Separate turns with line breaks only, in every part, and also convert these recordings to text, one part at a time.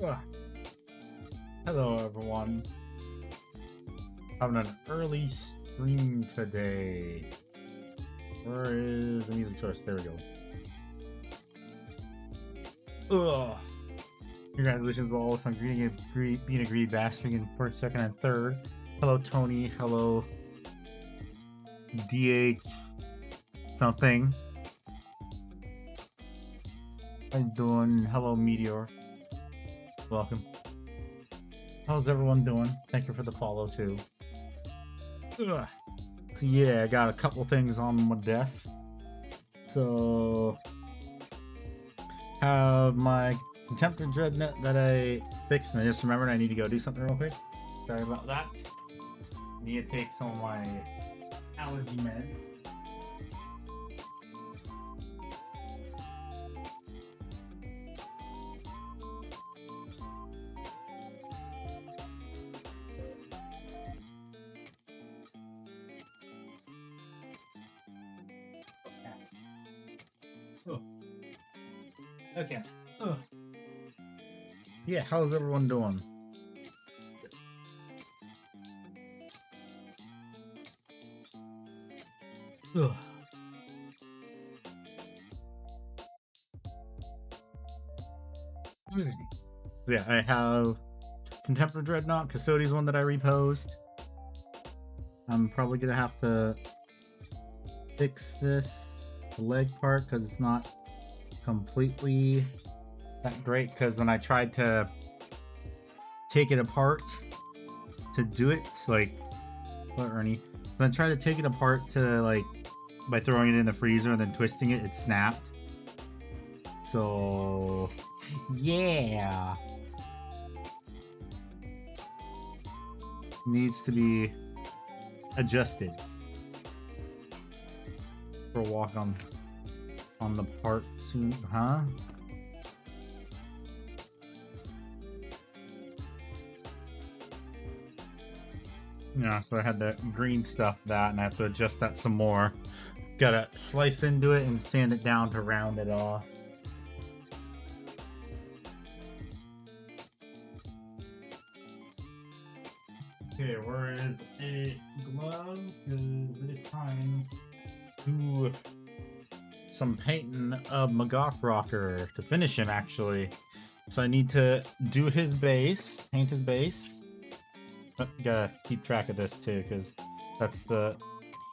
Ugh. Hello everyone. Having an early stream today. Where is the music source? There we go. Ugh. Congratulations, Wallace, on being a greedy bastard in first, second, and third. Hello, Tony. Hello, DH something. How you doing? Hello, Meteor. Welcome. How's everyone doing? Thank you for the follow too. Ugh. So yeah, I got a couple things on my desk. So have my contemporary dreadnought that I fixed, and I just remembered I need to go do something real quick. Sorry about that. Need to take some of my allergy meds. Okay. Ugh. Yeah, how's everyone doing? Ugh. Yeah, I have Contemporary Dreadnought, Custodian's one that I reposed. I'm probably gonna have to fix this leg part because it's not completely that great, because when I tried to take it apart to do it, like, what, Ernie? When I tried to take it apart to, like, by throwing it in the freezer and then twisting it, it snapped. So, yeah. Needs to be adjusted for a walk on the part soon, huh? Yeah, so I had to green stuff that, and I have to adjust that some more. Gotta slice into it and sand it down to round it off. Okay, where is a glove? Because it is time to some painting of McGough Rocker to finish him, actually. So I need to do his base, paint his base. But gotta keep track of this too, because that's the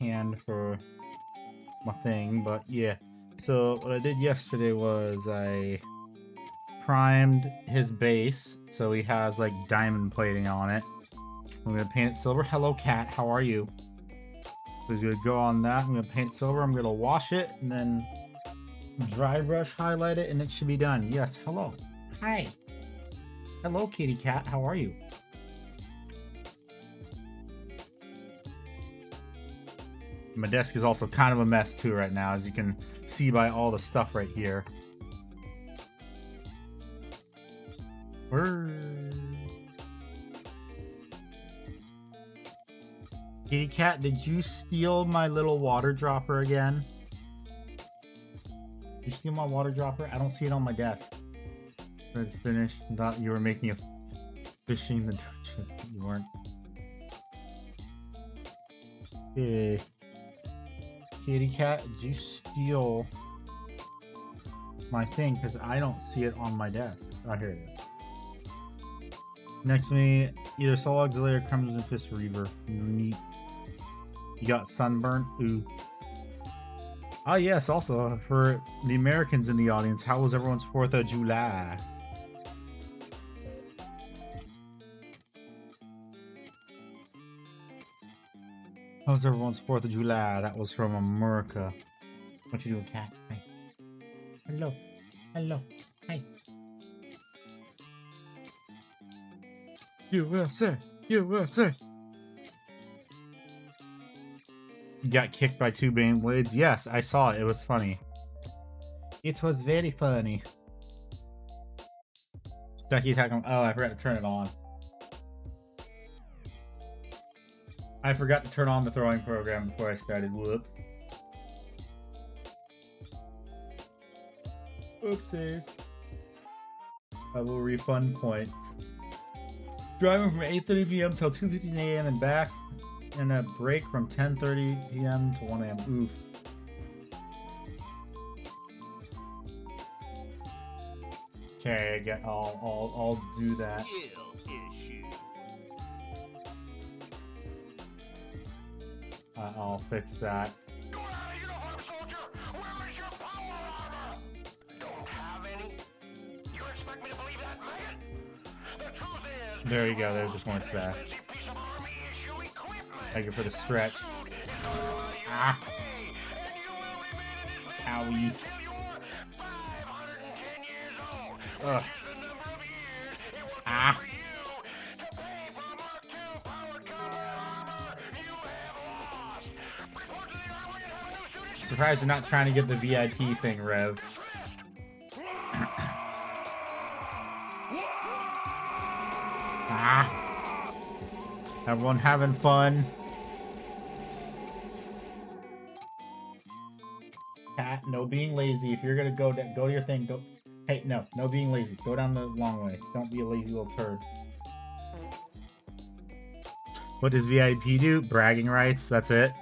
hand for my thing. But yeah, so what I did yesterday was I primed his base, so he has like diamond plating on it. I'm gonna paint it silver. Hello, cat. How are you? So he's gonna go on that. I'm gonna paint it silver. I'm gonna wash it and then dry brush highlight it, and it should be done. Yes. Hello. Hi. Hello, kitty cat. How are you? My desk is also kind of a mess too right now, as you can see by all the stuff right here. Kitty cat, did you steal my little water dropper again? Did you steal my water dropper? I don't see it on my desk. Ready to finish. Thought you were making a fishing the dungeon. You weren't. Okay. Kitty cat, did you steal my thing? Because I don't see it on my desk. Oh, here it is. Next to me, either Soul Auxiliary, Crimson Fist, Reaver. Neat. You got sunburnt? Ooh. Ah, yes, also, for the Americans in the audience, how was everyone's 4th of July? How was everyone's 4th of July? That was from America. What you doing, cat? Hi. Hello. Hello. Hi. USA! USA! Got kicked by 2 Bane Blades? Yes, I saw it. It was funny. It was very funny. Ducky attack him. Oh, I forgot to turn it on. I forgot to turn on the throwing program before I started. Whoops. Oopsies. I will refund points. Driving from 8:30 p.m. till 2:15 a.m. and back, and a break from 10:30 p.m. to 1 a.m. Oof. Okay, I'll do that. I'll fix that.
Go out of uniform, soldier! Where is your power armor? Don't have any? You expect me to believe that, maggot? The truth is,
There you go, there's the points back. Thank you for the stretch. Ah! Owie. Ugh. Ah! Surprised you're not trying to get the VIP thing, Rev. Ah! Everyone having fun? Cat, no being lazy. If you're gonna go to your thing, go. Hey, no being lazy. Go down the long way. Don't be a lazy little turd. What does VIP do? Bragging rights. That's it.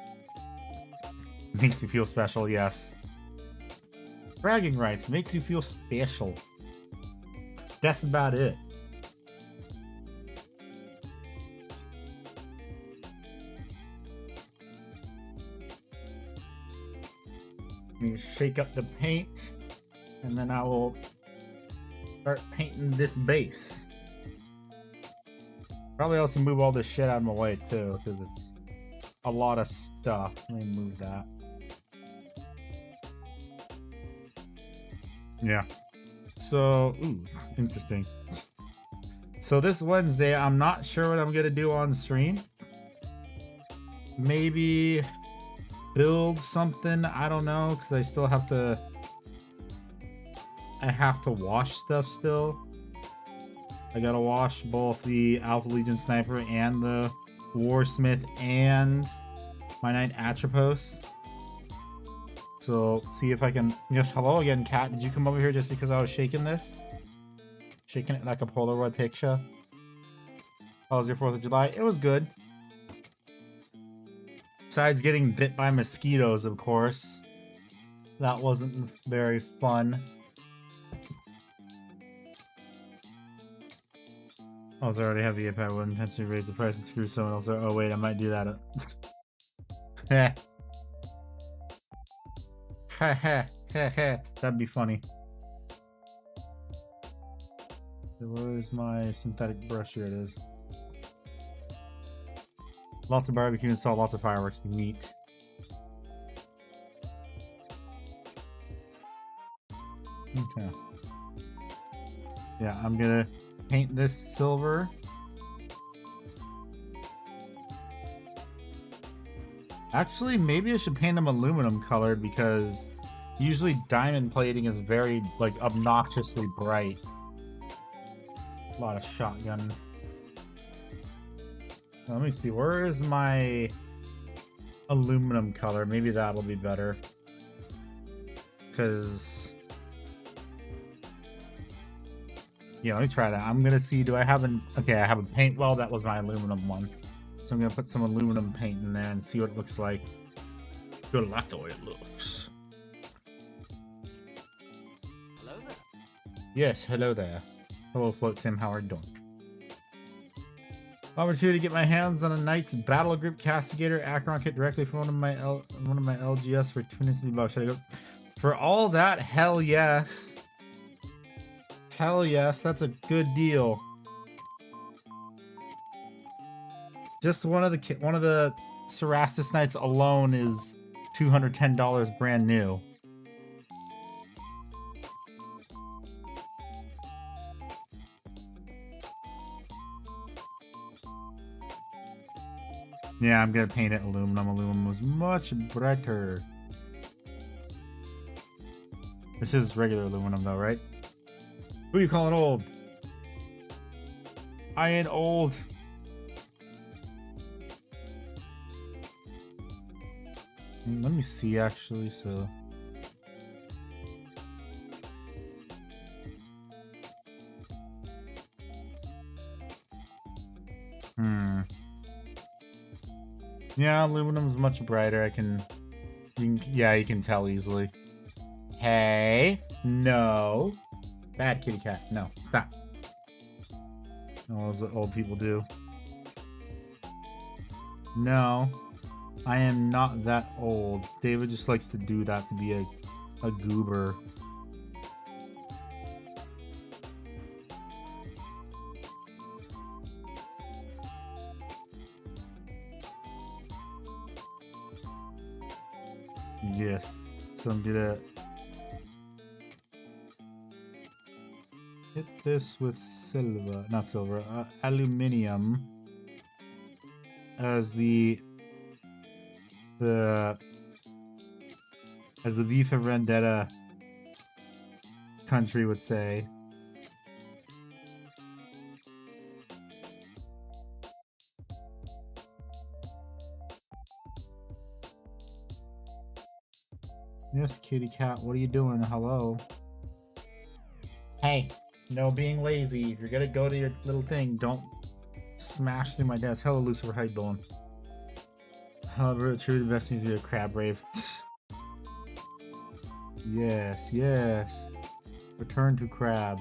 Makes you feel special, yes. Bragging rights makes you feel special. That's about it. Let me shake up the paint, and then I will start painting this base. Probably also move all this shit out of my way too, because it's a lot of stuff. Let me move that. Yeah. So, ooh, interesting. So this Wednesday, I'm not sure what I'm gonna do on stream. Maybe build something. I don't know, because I still have to. I have to wash stuff still. I gotta wash both the Alpha Legion Sniper and the Warsmith and my Knight Atropos. So, see if I can... Yes, hello again, Cat. Did you come over here just because I was shaking this? Shaking it like a Polaroid picture? How was your 4th of July? It was good. Besides getting bit by mosquitoes, of course. That wasn't very fun. Also, I already have the impact. I would intentionally raise the price and screw someone else. Oh, wait, I might do that. Heh. Heh heh heh heh. That'd be funny. Where's my synthetic brush? Here it is. Lots of barbecue and salt, lots of fireworks. Neat. Okay. Yeah, I'm gonna paint this silver. Actually, maybe I should paint them aluminum colored, because usually diamond plating is very, like, obnoxiously bright. A lot of shotgun. Let me see, where is my aluminum color? Maybe that'll be better. Because... yeah, let me try that. I'm gonna see, do I have an... okay, I have a paint well, that was my aluminum one. So I'm gonna put some aluminum paint in there and see what it looks like. Good luck the way it looks.
Hello there.
Yes, hello there. Hello, Float Sim, how are you doing? Opportunity to get my hands on a Knight's Battle Group Castigator Acheron kit directly from one of my LGS for $250. Should I go for all that? Hell yes. Hell yes, that's a good deal. Just one of the Cerastus Knights alone is $210 brand new. Yeah, I'm gonna paint it aluminum. Aluminum was much brighter. This is regular aluminum though, right? Who are you calling old? I ain't old. Let me see actually, so... Yeah, aluminum's much brighter. Yeah, you can tell easily. Hey, no. Bad kitty cat. No, stop. That's what old people do. No, I am not that old. David just likes to do that to be a goober. Yes, so I'm gonna hit this with aluminium as the V for Vendetta country would say. Yes, kitty cat, what are you doing? Hello. Hey, no being lazy. If you're gonna go to your little thing, don't smash through my desk. Hello, Lucifer, how you doing? However, truly the best means to be a crab rave. Yes, yes. Return to crab.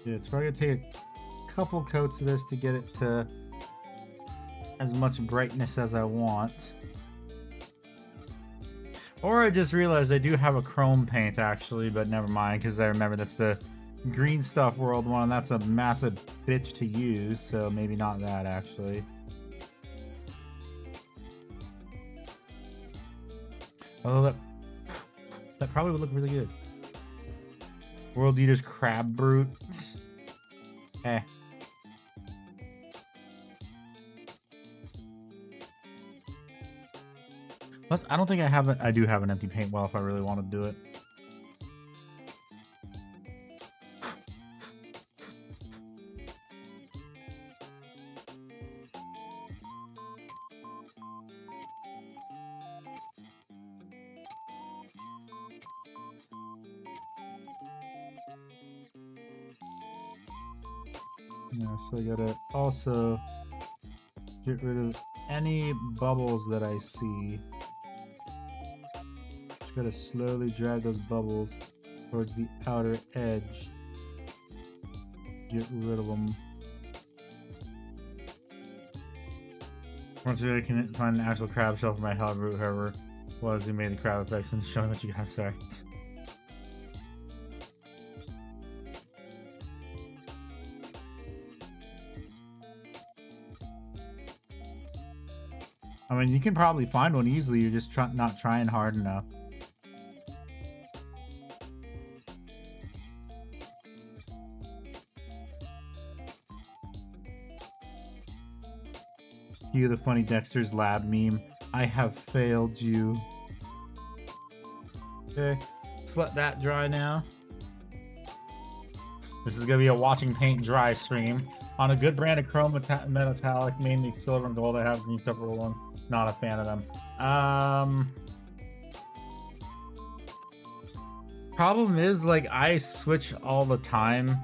Yeah, it's probably gonna take a couple coats of this to get it to as much brightness as I want. Or I just realized I do have a chrome paint actually, but never mind, because I remember that's the Green Stuff World one, and that's a massive bitch to use, so maybe not that actually. Although that probably would look really good. World Eater's Crab Brute. Eh. Plus, I don't think I do have an empty paint well if I really want to do it. Yeah, so I gotta also get rid of any bubbles that I see. Just gotta slowly drag those bubbles towards the outer edge. Get rid of them. Once I can find an actual crab shell for my hog root, whoever was who made the crab effects, and show me what you got. Sorry. I mean, you can probably find one easily, you're just not trying hard enough. You, the funny Dexter's Lab meme. I have failed you. Okay, let's let that dry now. This is gonna be a watching paint dry stream on a good brand of chrome metallic, mainly silver and gold. I have green stuff for one. Not a fan of them. Problem is, like, I switch all the time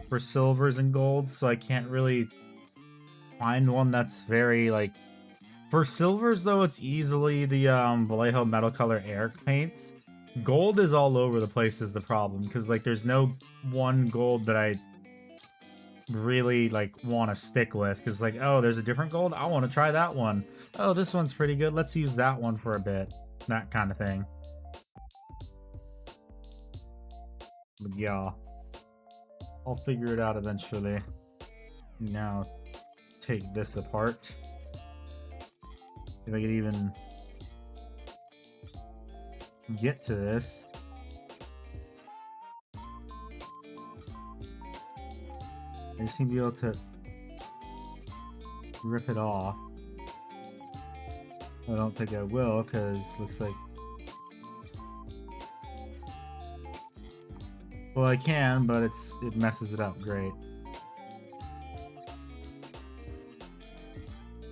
for silvers and golds, so I can't really find one that's very, like... For silvers, though, it's easily the Vallejo Metal Color air paints. Gold is all over the place is the problem, because, like, there's no one gold that I really, like, want to stick with, because, like, oh, there's a different gold? I want to try that one. Oh, this one's pretty good. Let's use that one for a bit. That kind of thing. But yeah. I'll figure it out eventually. Now, take this apart. If I could even get to this. I just need to be able to rip it off. I don't think I will, because it looks like... Well, I can, but it messes it up great.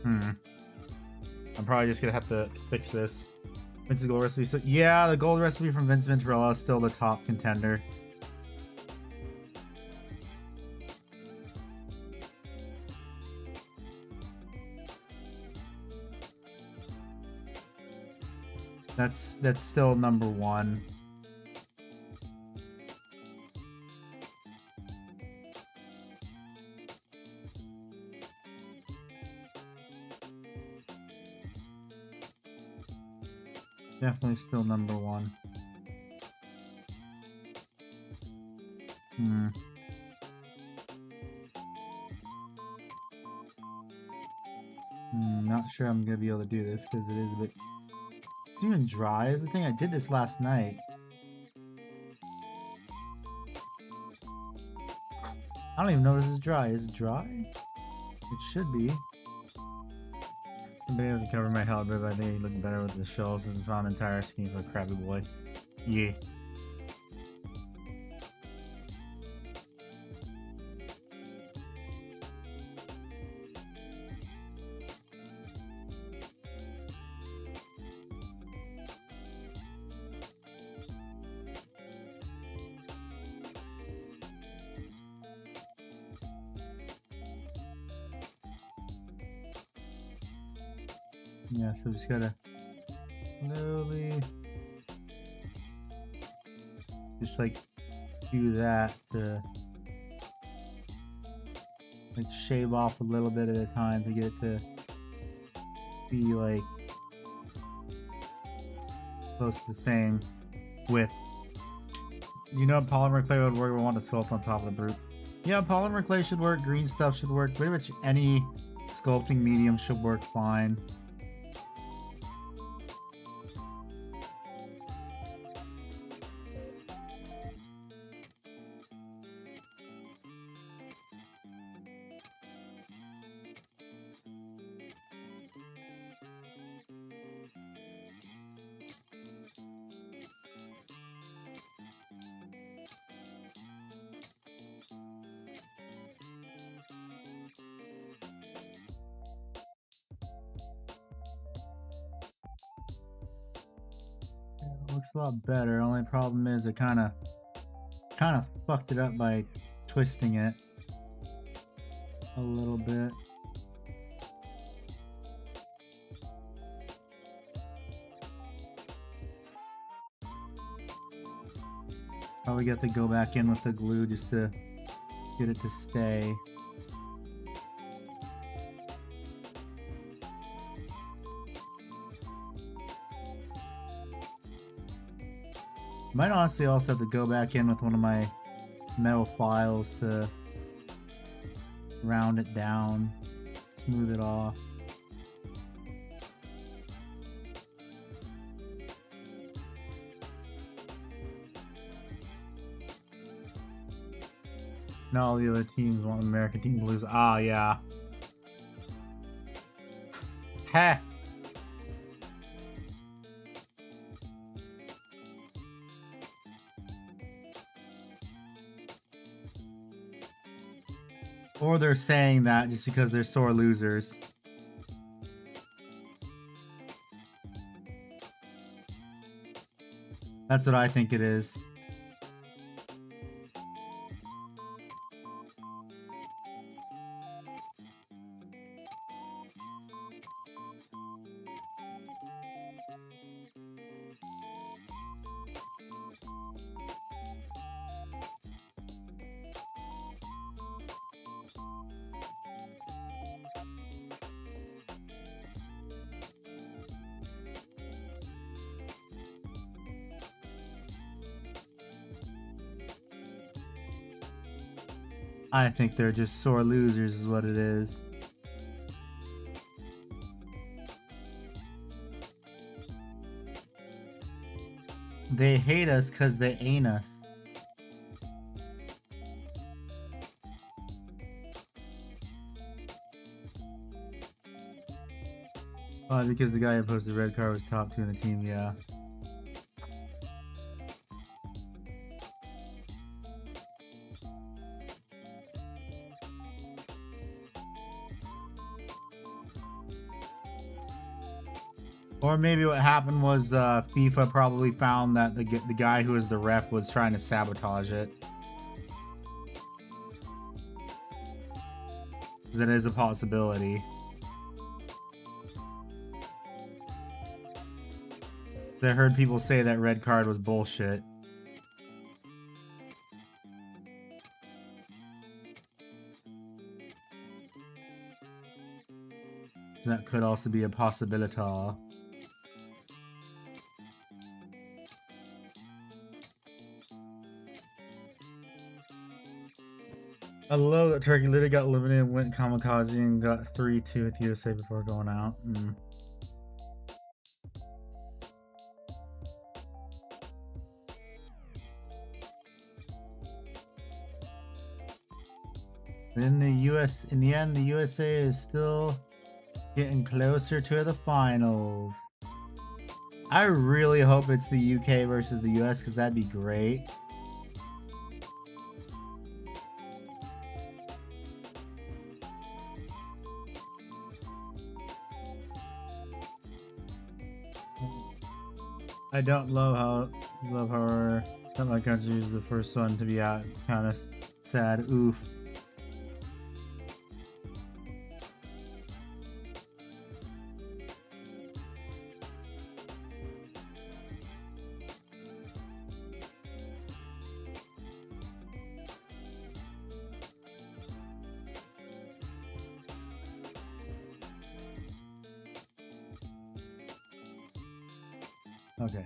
I'm probably just gonna have to fix this Vince's gold recipe. So, yeah, the gold recipe from Vince Venturella is still the top contender. That's still number one. Definitely still number one. Not sure I'm gonna be able to do this because it is a bit. It's even dry is the thing. I did this last night. I don't even know this is dry. Is it dry? It should be. I've been able to cover my halberd, but I think it looked better with the shells since I found an entire scheme for a crabby boy. Yeah. Yeah, so we just gotta slowly just like do that to like shave off a little bit at a time to get it to be like close to the same width. You know, polymer clay would work. We want to sculpt on top of the brute. Yeah, polymer clay should work. Green stuff should work. Pretty much any sculpting medium should work fine. Looks a lot better. Only problem is it kind of fucked it up by twisting it a little bit. Probably got to go back in with the glue just to get it to stay. Might honestly also have to go back in with one of my metal files to round it down, smooth it off. Not all the other teams want American team to lose. Ah, yeah. Heh. Or they're saying that just because they're sore losers. That's what I think it is. I think they're just sore losers is what it is. They hate us because they ain't us. Because the guy who posted the red card was top 2 in the team, yeah. Or maybe what happened was FIFA probably found that the guy who was the ref was trying to sabotage it. That is a possibility. I heard people say that red card was bullshit. So that could also be a possibility. I love that Turkey literally got eliminated, went kamikaze, and got 3-2 at the USA before going out. In the end, the USA is still getting closer to the finals. I really hope it's the UK versus the US, because that'd be great. I don't love how my country is the first one to be out. Kind of sad. Oof. Okay.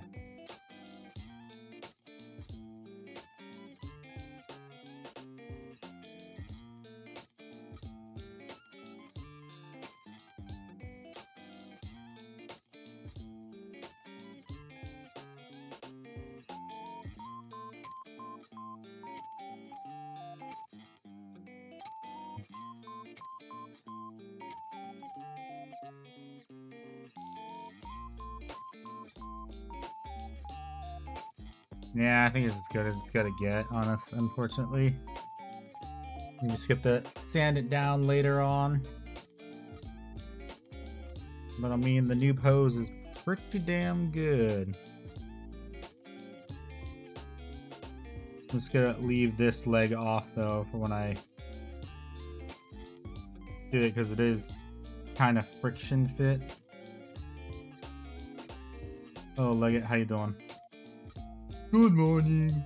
Yeah, I think it's as good as it's gonna get, unfortunately. You just get to sand it down later on. But I mean, the new pose is pretty damn good. I'm just gonna leave this leg off though for when I do it, because it is kind of friction fit. Oh, Leggett, how you doing? Good morning.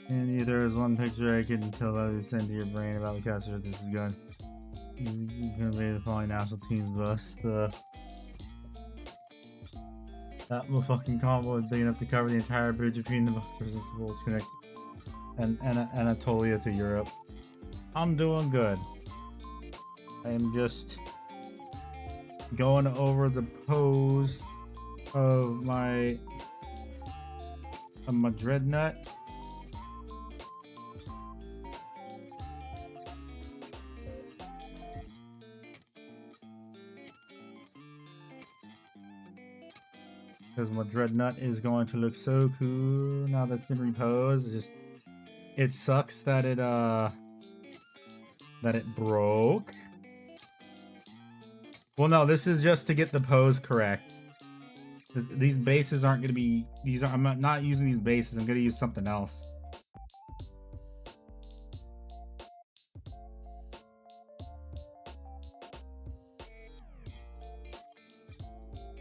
And there is one picture I can tell that is sent to your brain about the caster. This is good. You can convey the following national teams bus. That fucking combo is big enough to cover the entire bridge between the Bucks and Wolves connects and Anatolia to Europe. I'm doing good. I am just going over the pose of my dreadnought. Because my dreadnought is going to look so cool now that's been reposed. It sucks that it broke. Well, no, this is just to get the pose correct. These bases aren't going to be... I'm not using these bases. I'm going to use something else.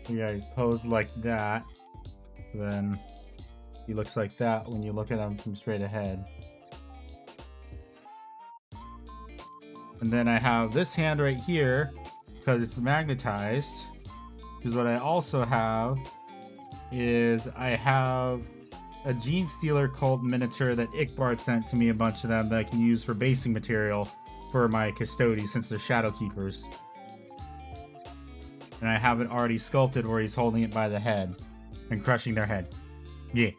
Yeah, he's posed like that. Then he looks like that when you look at him from straight ahead. And then I have this hand right here, because it's magnetized. Because what I also have is I have a Gene Stealer cult miniature that Ickbard sent to me, a bunch of them that I can use for basing material for my Custodies, since they're Shadow Keepers. And I have it already sculpted where he's holding it by the head and crushing their head. Yeah.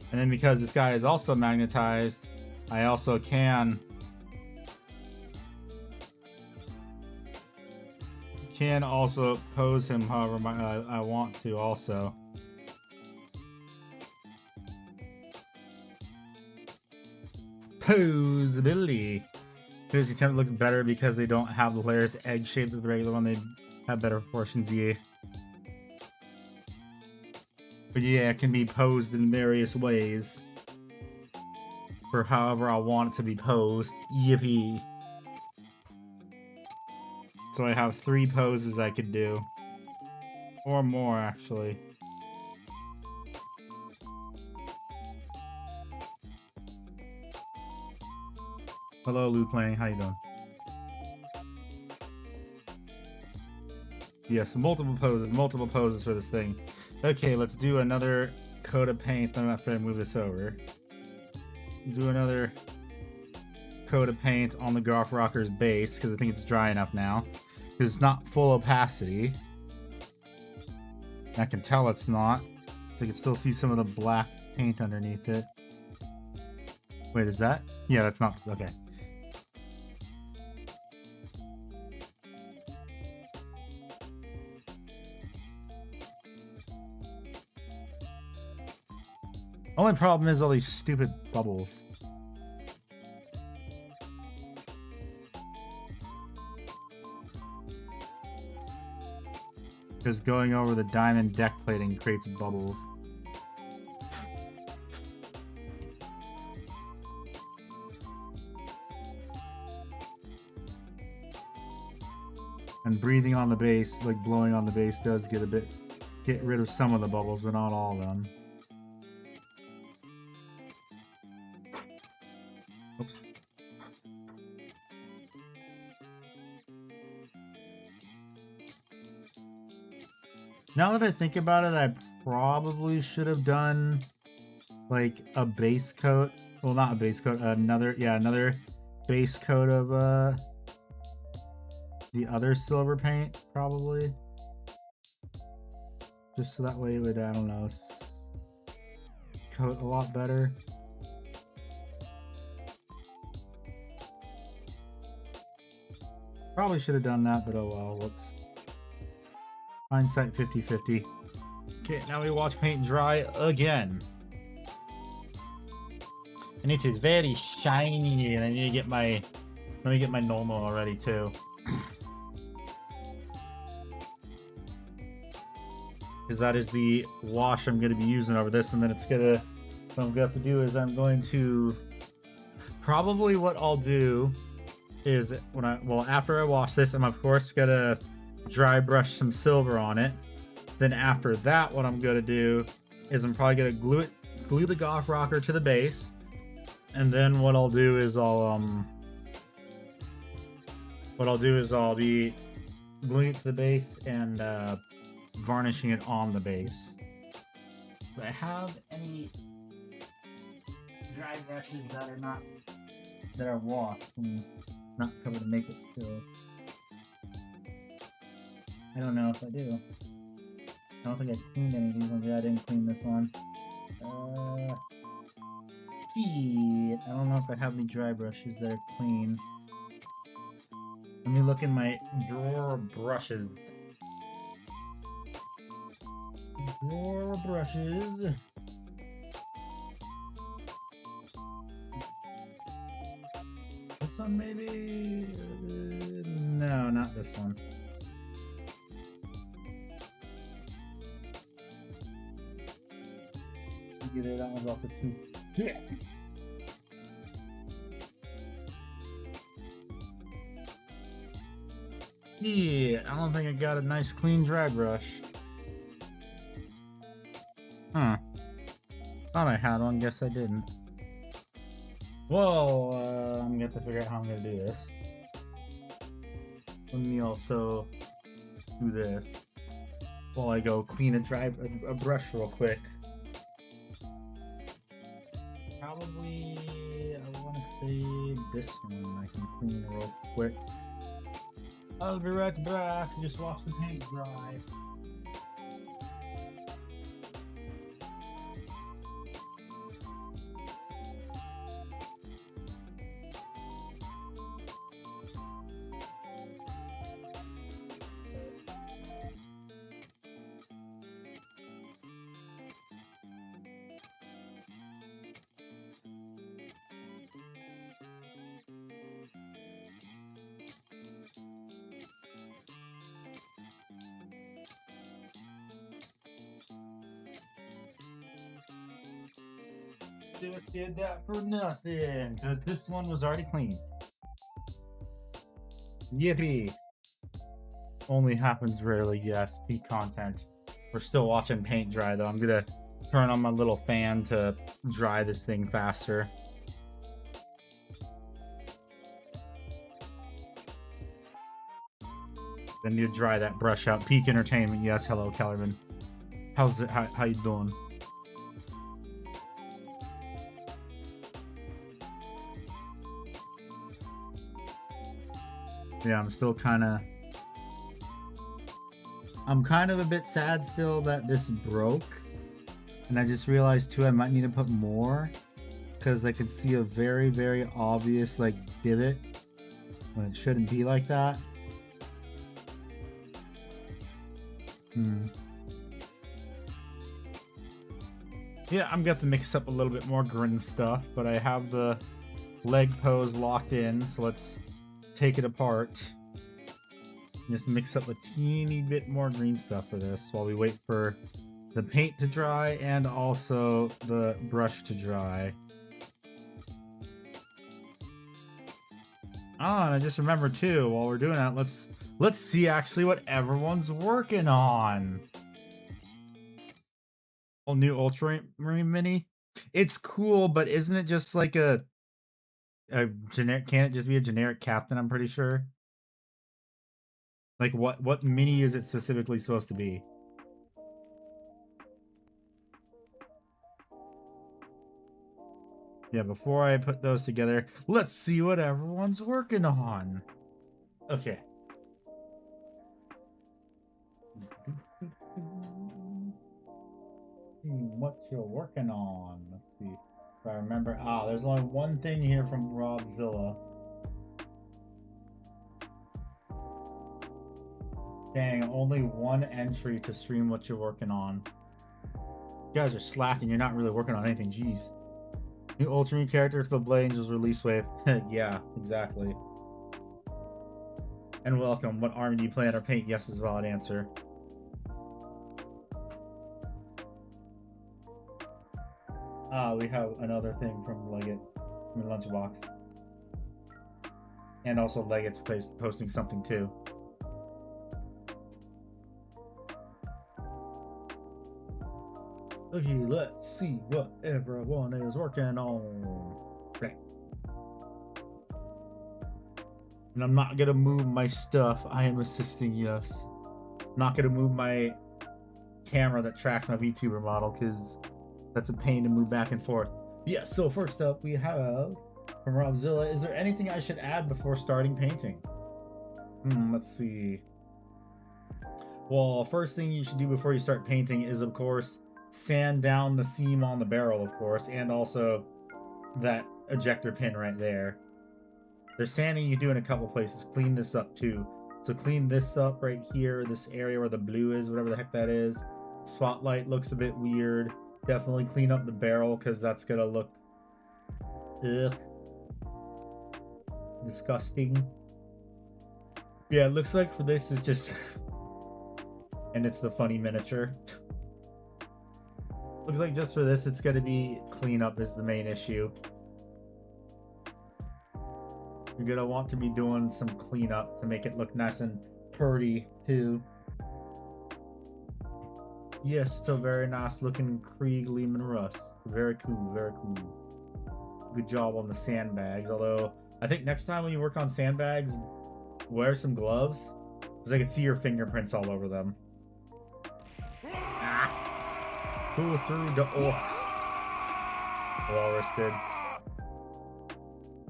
And then because this guy is also magnetized, I also can also pose him however I want to also. Posability. This attempt looks better because they don't have the layers egg-shaped with the regular one. They have better proportions, yeah. But yeah, it can be posed in various ways. For however I want it to be posed. Yippee. So I have 3 poses I could do. Or more, actually. Hello, Luke Lang. How you doing? Yes, multiple poses for this thing. Okay, let's do another coat of paint. Then after I move this over, do another coat of paint on the Golf Rocker's base because I think it's dry enough now. Because it's not full opacity. I can tell it's not. So I can still see some of the black paint underneath it. Wait, is that? Yeah, that's not. Okay. Only problem is all these stupid bubbles. Because going over the diamond deck plating creates bubbles. And breathing on the base, like blowing on the base, does get rid of some of the bubbles, but not all of them. Oops. Now that I think about it, I probably should have done like a base coat. Well, not a base coat, another base coat of the other silver paint, probably. Just so that way it would, I don't know, coat a lot better. Probably should have done that, but oh well, whoops. Hindsight 50-50. Okay, now we watch paint dry again. And it is very shiny, and I need to get my, let me get my normal already too. Because that is the wash I'm going to be using over this, and then it's going to, what I'm going to have to do is I'm going to, probably what I'll do is when after I wash this, I'm of course going to dry brush some silver on it. Then after that, what I'm going to do is I'm probably going to glue the Golf Rocker to the base. And then what I'll do is I'll be gluing it to the base and varnishing it on the base. Do I have any dry brushes that are washed and not covered to make it still? I don't know if I do. I don't think I cleaned any of these ones. Yeah, I didn't clean this one. Gee, I don't know if I have any dry brushes that are clean. Let me look in my drawer of brushes. Drawer of brushes. This one maybe? No, not this one. Either that one's also too. Yeah. Yeah, I don't think I got a nice clean dry brush. Huh. Thought I had one, guess I didn't. Well, I'm gonna have to figure out how I'm gonna do this. Let me also do this while I go clean a brush real quick. Probably, I want to say this one I can clean real quick. I'll be right back. Just watch the paint dry. Just did that for nothing, because this one was already clean. Yippee! Only happens rarely, yes. Peak content. We're still watching paint dry, though. I'm gonna turn on my little fan to dry this thing faster. Then you dry that brush out. Peak entertainment, yes. Hello, Kellerman. How's it? How you doing? Yeah, I'm still kind of... I'm kind of a bit sad still that this broke. And I just realized too I might need to put more. Because I can see a very, very obvious like divot when it shouldn't be like that. Yeah, I'm gonna have to mix up a little bit more green stuff, but I have the leg pose locked in, so let's take it apart. Just mix up a teeny bit more green stuff for this while we wait for the paint to dry and also the brush to dry. Oh, and I just remembered too, while we're doing that, let's see actually what everyone's working on. Oh, new Ultramarine Mini. It's cool, but isn't it just like a generic? Can't it just be a generic captain? I'm pretty sure. Like what mini is it specifically supposed to be? Yeah, before I put those together, let's see what everyone's working on. Okay. What you're working on? Let's see if I remember. Ah, there's only one thing here from Robzilla. Dang, only one entry to stream what you're working on. You guys are slacking. You're not really working on anything. Jeez. New Ultramarine character for the Blade Angels release wave. Yeah, exactly. And welcome. What army do you plan or paint? Yes is a valid answer. Ah, we have another thing from Leggett, from the Lunchbox. And also Leggett's posting something too. Okay, let's see what everyone is working on. Right. And I'm not gonna move my stuff. I am assisting, yes. I'm not gonna move my camera that tracks my VTuber model because that's a pain to move back and forth. Yeah, so first up we have from Robzilla, is there anything I should add before starting painting? Let's see. Well, first thing you should do before you start painting is, of course, sand down the seam on the barrel, of course, and also that ejector pin right there. There's sanding you do in a couple places. Clean this up too. So clean this up right here, this area where the blue is, whatever the heck that is. Spotlight looks a bit weird. Definitely clean up the barrel because that's gonna look disgusting. Yeah, it looks like for this is just and it's the funny miniature. Looks like just for this it's gonna be cleanup is the main issue. You're gonna want to be doing some cleanup to make it look nice and pretty too. Yes, it's a very nice looking Krieg Lehman Russ. Very cool, very cool. Good job on the sandbags. Although, I think next time when you work on sandbags, wear some gloves. Because I can see your fingerprints all over them. Ah. Who threw the orcs? Walrus did.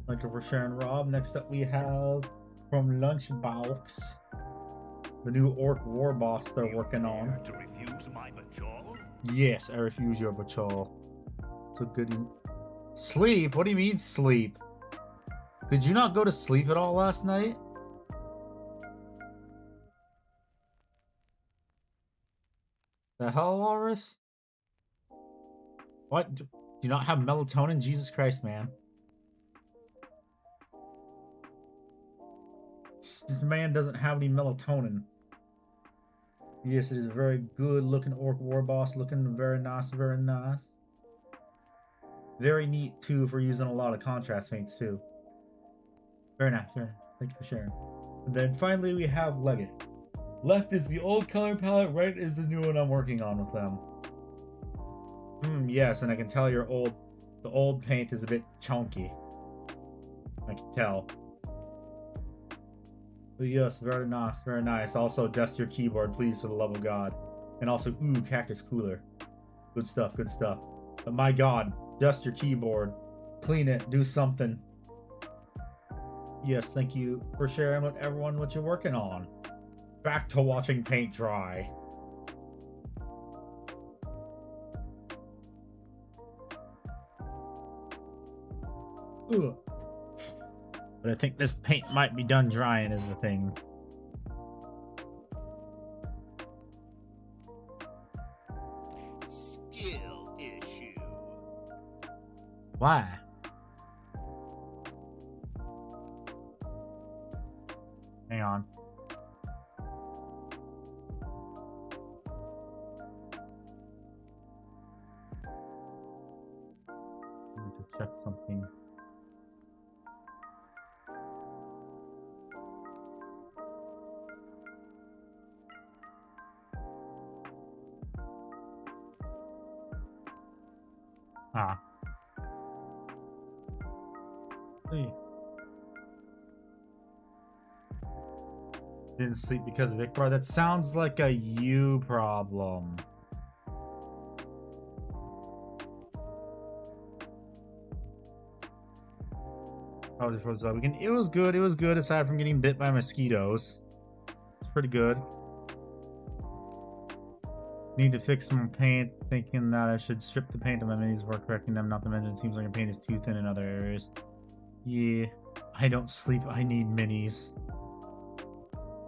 Thank you for sharing, Rob. Next up we have from Lunchbox, the new orc war boss they're working on.
To refuse my bajol?
Yes, I refuse your bajol. So good. Sleep? What do you mean sleep? Did you not go to sleep at all last night? The hell, Walrus? What? Do you not have melatonin? Jesus Christ, man. This man doesn't have any melatonin. Yes, it is a very good looking orc war boss. Looking very nice, very nice. Very neat too if we're using a lot of contrast paints too. Very nice, very nice. Thank you for sharing. And then finally we have Leggett. Left is the old color palette, right is the new one I'm working on with them. Yes, and I can tell the old paint is a bit chunky. I can tell. But yes, very nice, very nice. Also, dust your keyboard, please, for the love of God. And also, ooh, cactus cooler. Good stuff, good stuff. But my God, dust your keyboard. Clean it, do something. Yes, thank you for sharing with everyone what you're working on. Back to watching paint dry. Ugh. But I think this paint might be done drying is the thing.
Skill issue.
Why? Hang on. I need to check something. Ah. Hey. Didn't sleep because of Ickbar? That sounds like a you problem. Oh, just was weekend. It was good. It was good aside from getting bit by mosquitoes. It's pretty good. Need to fix my paint. Thinking that I should strip the paint of my minis before correcting them. Not to mention, it seems like your paint is too thin in other areas. Yeah, I don't sleep. I need minis.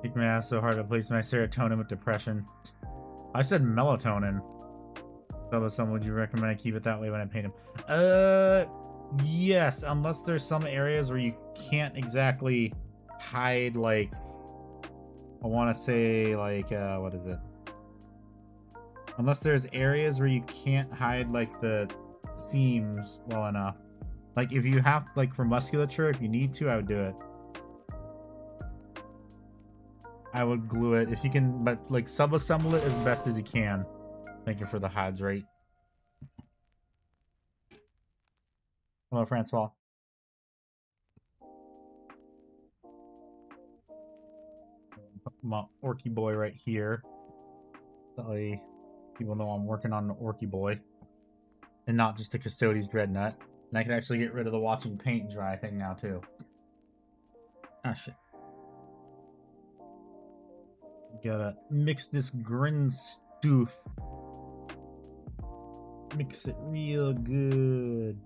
Make me laugh so hard to replace my serotonin with depression. I said melatonin. So, would you recommend I keep it that way when I paint them? Yes, unless there's some areas where you can't exactly hide, like, I want to say, like, what is it? Unless there's areas where you can't hide, like, the seams well enough. Like, if you have, like, for musculature, if you need to, I would do it. I would glue it if you can, but, like, sub-assemble it as best as you can. Thank you for the hydrate. Hello, Francois. Put my Orky boy right here. That way people know I'm working on the Orky boy. And not just the Custodes Dreadnought. And I can actually get rid of the watching paint dry thing now, too. Ah, shit. Gotta mix this grin stoof. Mix it real good.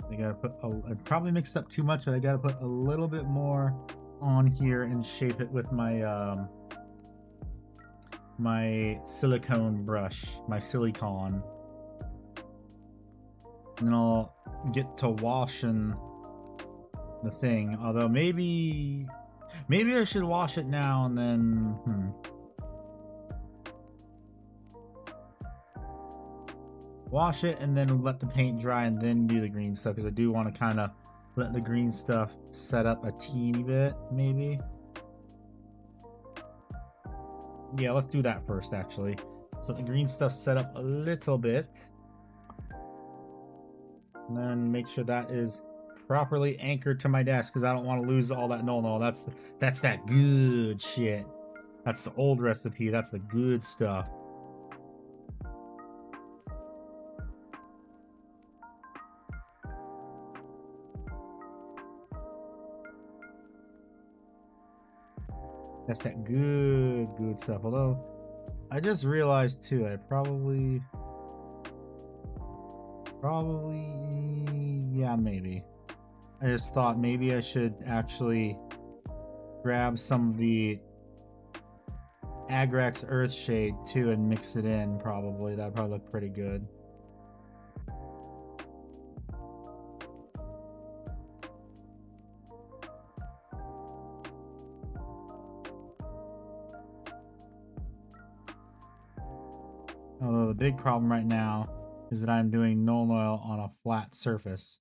I gotta put I probably mixed up too much, but I gotta put a little bit more on here and shape it with my my silicone brush, my silicone. And then I'll get to washing the thing. Although maybe I should wash it now and then wash it and then let the paint dry and then do the green stuff, because I do want to kind of let the green stuff set up a teeny bit, maybe. Yeah, let's do that first, actually. So the green stuff set up a little bit. And then make sure that is properly anchored to my desk, because I don't want to lose all that. No, that's that good shit. That's the old recipe. That's the good stuff. That's that good stuff. Although, I just realized too, I probably, yeah, maybe. I just thought maybe I should actually grab some of the Agrax Earthshade too and mix it in, probably. That'd probably look pretty good. Although the big problem right now is that I'm doing null oil on a flat surface.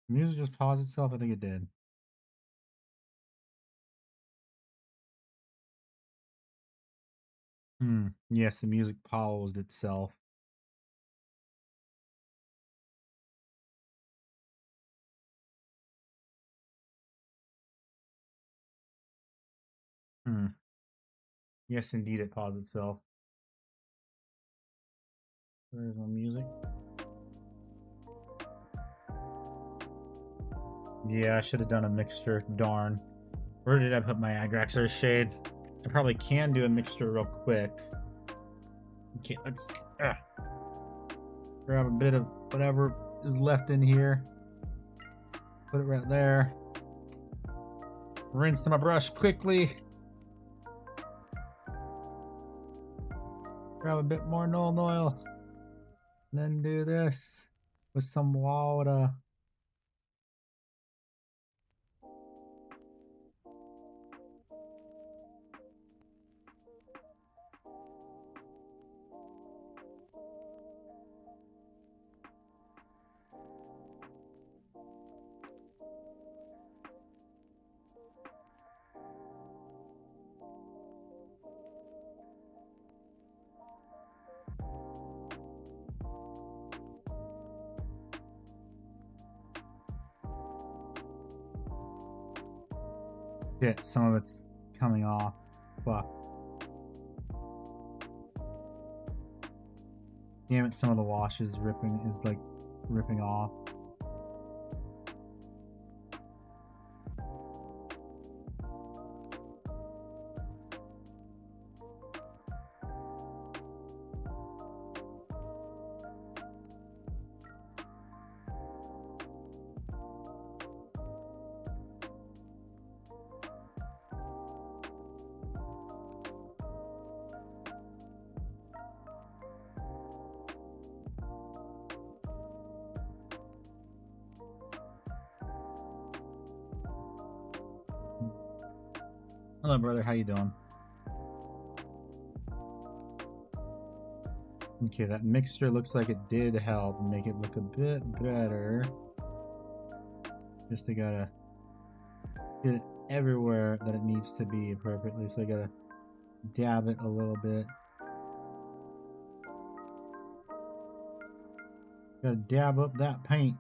The music just paused itself? I think it did. Yes, the music paused itself. Yes, indeed, it paused itself. Where's my music? Yeah, I should have done a mixture. Darn. Where did I put my Agrax Earthshade? I probably can do a mixture real quick. Okay, let's grab a bit of whatever is left in here. Put it right there. Rinse my brush quickly. Grab a bit more null oil. Then do this with some water. Shit, some of it's coming off. Fuck. Damn it, some of the wash is ripping off. Hello, brother. How you doing? Okay, that mixture looks like it did help make it look a bit better. Just I gotta get it everywhere that it needs to be appropriately. So I gotta dab it a little bit. Gotta dab up that paint.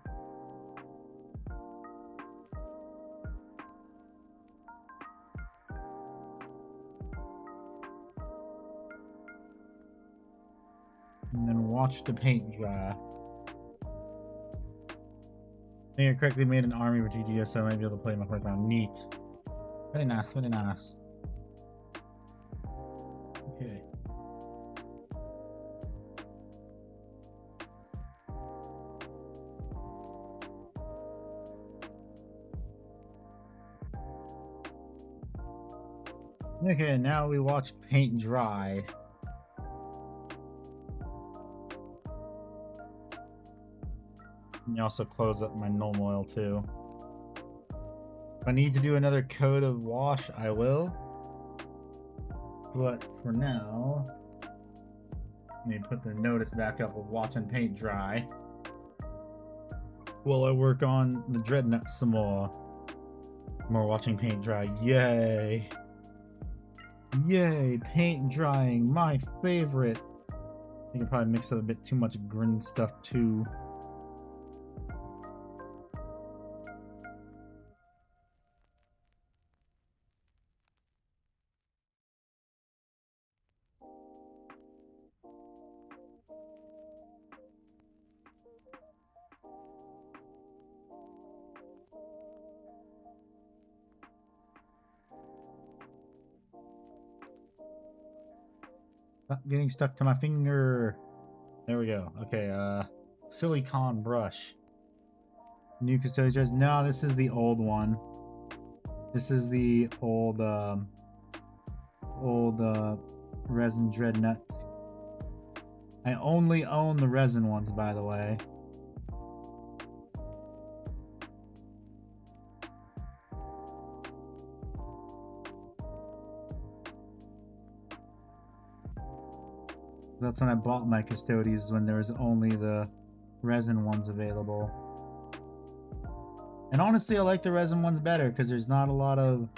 And then watch the paint dry. I think I correctly made an army for TTS, so I might be able to play my playground. Neat. Very nice, very nice. Okay. Okay, now we watch paint dry. And you also close up my null oil too. If I need to do another coat of wash, I will. But for now, let me put the notice back up of watching paint dry. While I work on the Dreadnought some more. More watching paint dry. Yay! Yay! Paint drying, my favorite. I think I probably mixed up a bit too much green stuff too. Stop getting stuck to my finger. There we go. Okay, silicone brush. New custodian dress. No, this is the old one. This is the old, resin dreadnoughts. I only own the resin ones, by the way. That's when I bought my custodians, when there was only the resin ones available. And honestly, I like the resin ones better because there's not a lot of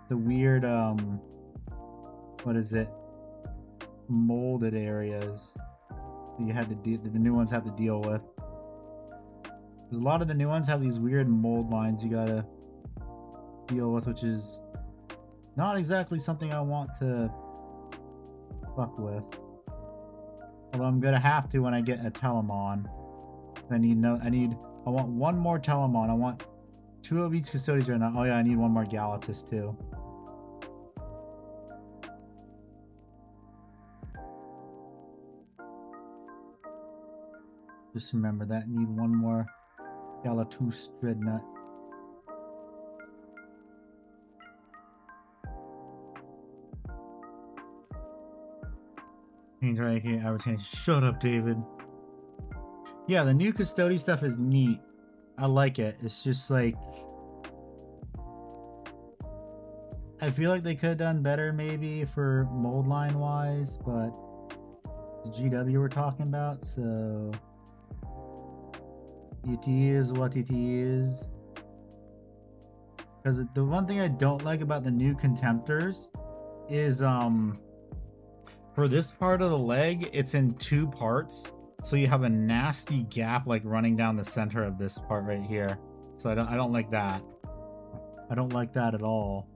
the weird, what is it? Molded areas you had to deal, the new ones have to deal with. Because a lot of the new ones have these weird mold lines you gotta deal with, which is not exactly something I want to fuck with. Although I'm gonna have to when I get a Telemon. I want one more Telemon. I want 2 of each Custodians right now. Oh yeah, I need one more Galatus too. Just remember that. Need one more Galatus Dreadnought. Shut up, David. Yeah, the new Custodian stuff is neat. I like it. It's just like, I feel like they could have done better maybe for mold line wise, but the GW we're talking about, so it is what it is. Because the one thing I don't like about the new Contemptors is for this part of the leg, it's in 2 parts. So you have a nasty gap like running down the center of this part right here. So I don't like that. I don't like that at all.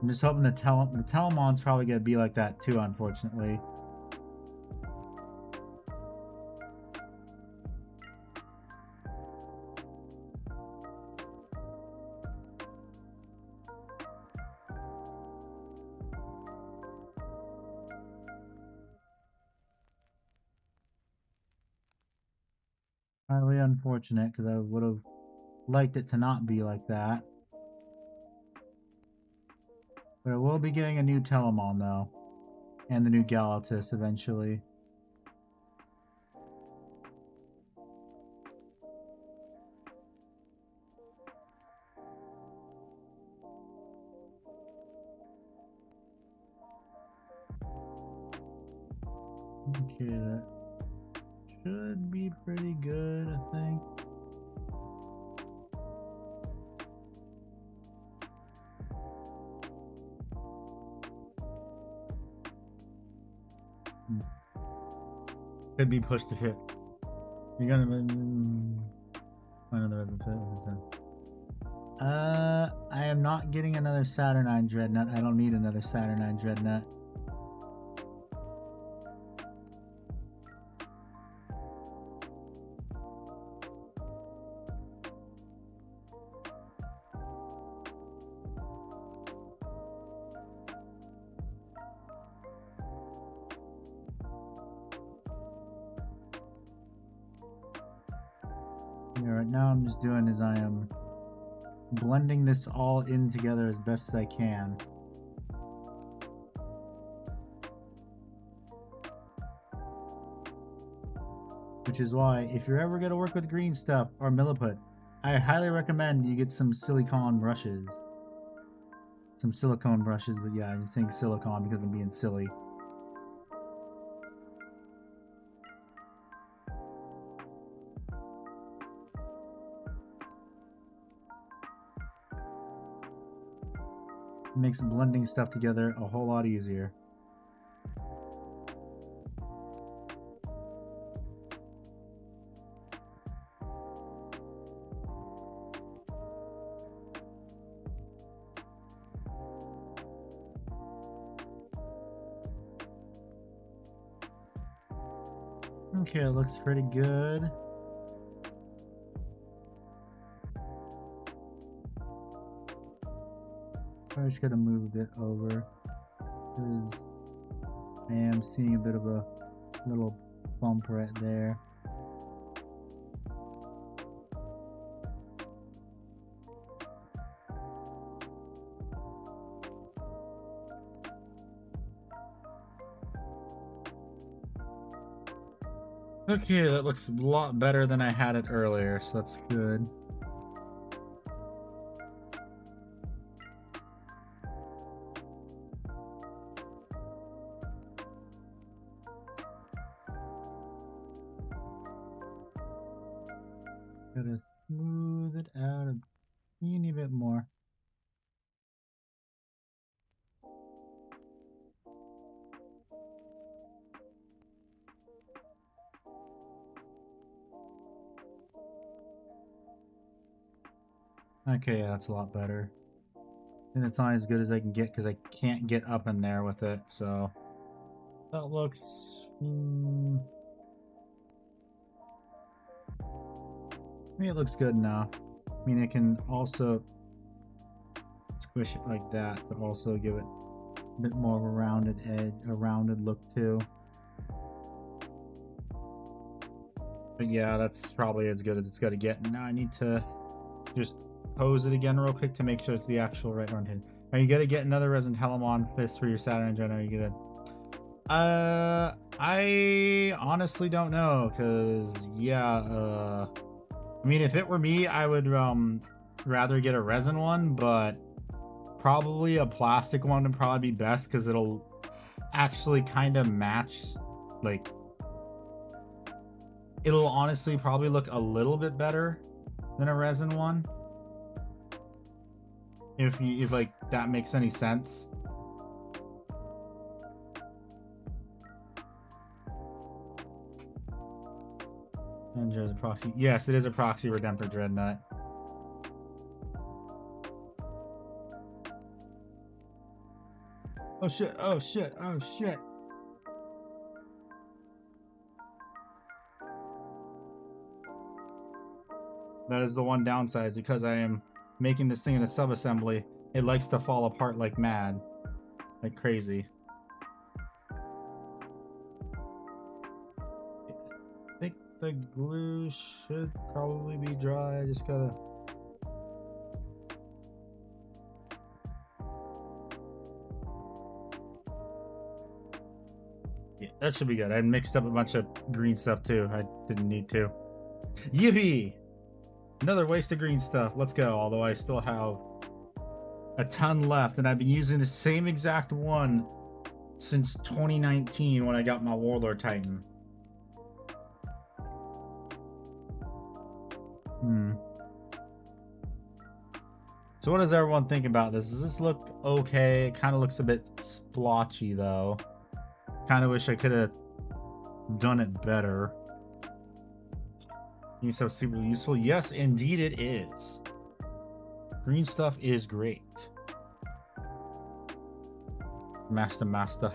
I'm just hoping the Telemon's probably gonna be like that too, unfortunately. Highly unfortunate, because I would have liked it to not be like that. But I will be getting a new Telemon though, and the new Galatus eventually. Okay, that should be pretty good, I think. Could be pushed to hit. You're gonna find another pit. I am not getting another Saturnine Dreadnought. I don't need another Saturnine Dreadnought. Yeah, right now I'm just doing is I am blending this all in together as best as I can. Which is why, if you're ever going to work with green stuff or milliput, I highly recommend you get some silicone brushes. Some silicone brushes, but yeah, I'm saying silicone because I'm being silly. It makes blending stuff together a whole lot easier. Okay, it looks pretty good. I'm just gonna move it over because I am seeing a bit of a little bump right there. Okay, that looks a lot better than I had it earlier, so that's good. Gotta smooth it out a teeny bit more. Okay, yeah, that's a lot better. And it's not as good as I can get because I can't get up in there with it, so that looks... I mean, it looks good enough. I mean, I can also squish it like that to also give it a bit more of a rounded edge, a rounded look too. But yeah, that's probably as good as it's gonna get. Now I need to just pose it again real quick to make sure it's the actual right one. Are you gonna get another Resident Helamon fist for your Saturn engine? Are you gonna? I honestly don't know, cause yeah, I mean, if it were me, I would rather get a resin one, but probably a plastic one would probably be best because it'll actually kind of match, like, it'll honestly probably look a little bit better than a resin one. If like that makes any sense. And there's a proxy. Yes, it is a proxy Redemptor Dreadnought. Oh shit, oh shit, oh shit. That is the one downside, is because I am making this thing in a sub-assembly. It likes to fall apart like mad. Like crazy. I think the glue should probably be dry. I just gotta... Yeah, that should be good. I mixed up a bunch of green stuff too. I didn't need to. Yippee! Another waste of green stuff. Let's go. Although I still have a ton left, and I've been using the same exact one since 2019 when I got my Warlord Titan. So what does everyone think about this? Does this look okay? It kind of looks a bit splotchy though. Kind of wish I could have done it better. It's so super useful. Yes, indeed it is. Green stuff is great. Master,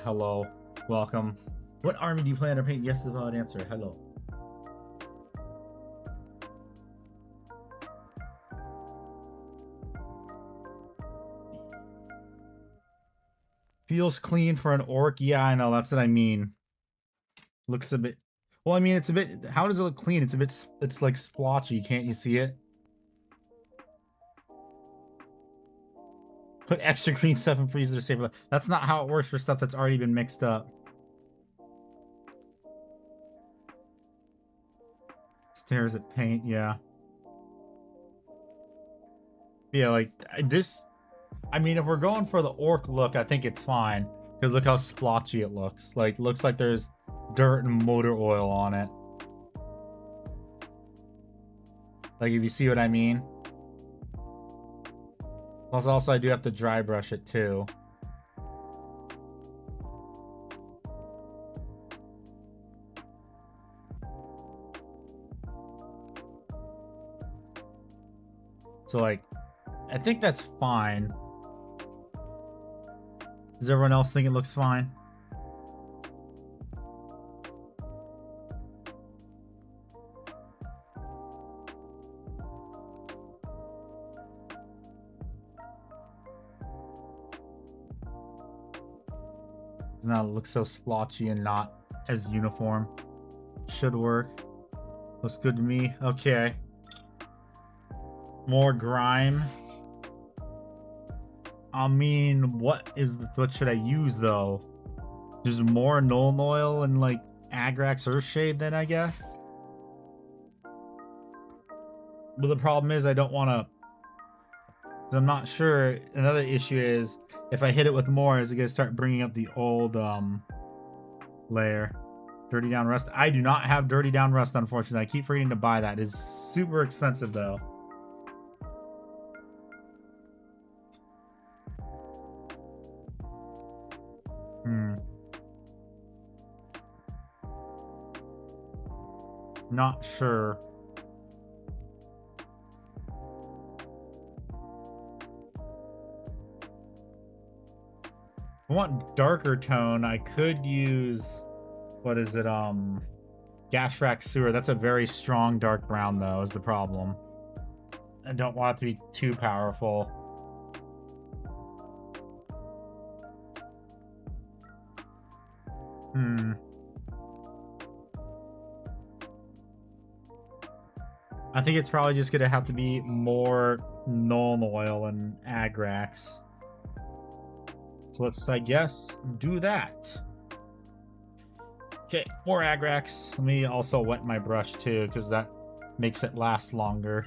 hello. Welcome. What army do you plan to paint? Yes is a valid answer. Hello. Feels clean for an orc. Yeah, I know. That's what I mean. Looks a bit... Well, I mean, it's a bit... How does it look clean? It's a bit... It's like splotchy. Can't you see it? Put extra green stuff in freezer to save it. That's not how it works for stuff that's already been mixed up. Stares at paint, yeah. Yeah, like, this... I mean, if we're going for the orc look, I think it's fine. Because look how splotchy it looks. Like, looks like there's dirt and motor oil on it. Like, if you see what I mean. Plus, also, I do have to dry brush it, too. So, like, I think that's fine. Does everyone else think it looks fine? Does not look so splotchy and not as uniform. Should work. Looks good to me. Okay. More grime. I mean, what should I use though? Just more Nuln Oil and like Agrax Earthshade then, I guess. But the problem is I don't want to. I'm not sure. Another issue is if I hit it with more, is it gonna start bringing up the old layer? Dirty Down Rust. I do not have Dirty Down Rust, unfortunately. I keep forgetting to buy that. It's super expensive though. Not sure. I want darker tone. I could use, what is it? Gashrak Sewer. That's a very strong dark brown though, is the problem. I don't want it to be too powerful. I think it's probably just gonna have to be more Nuln Oil and Agrax. So let's, I guess, do that. Okay, more Agrax. Let me also wet my brush too, because that makes it last longer.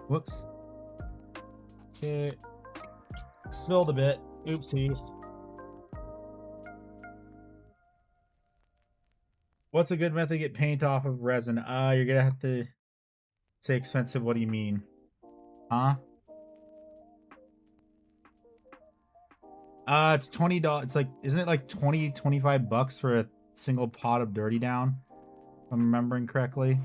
Whoops. Okay. Spilled a bit. Oopsies. What's a good method to get paint off of resin? You're gonna have to say expensive. What do you mean? Huh? It's $20. It's like, isn't it like 25 bucks for a single pot of Dirty Down? If I'm remembering correctly.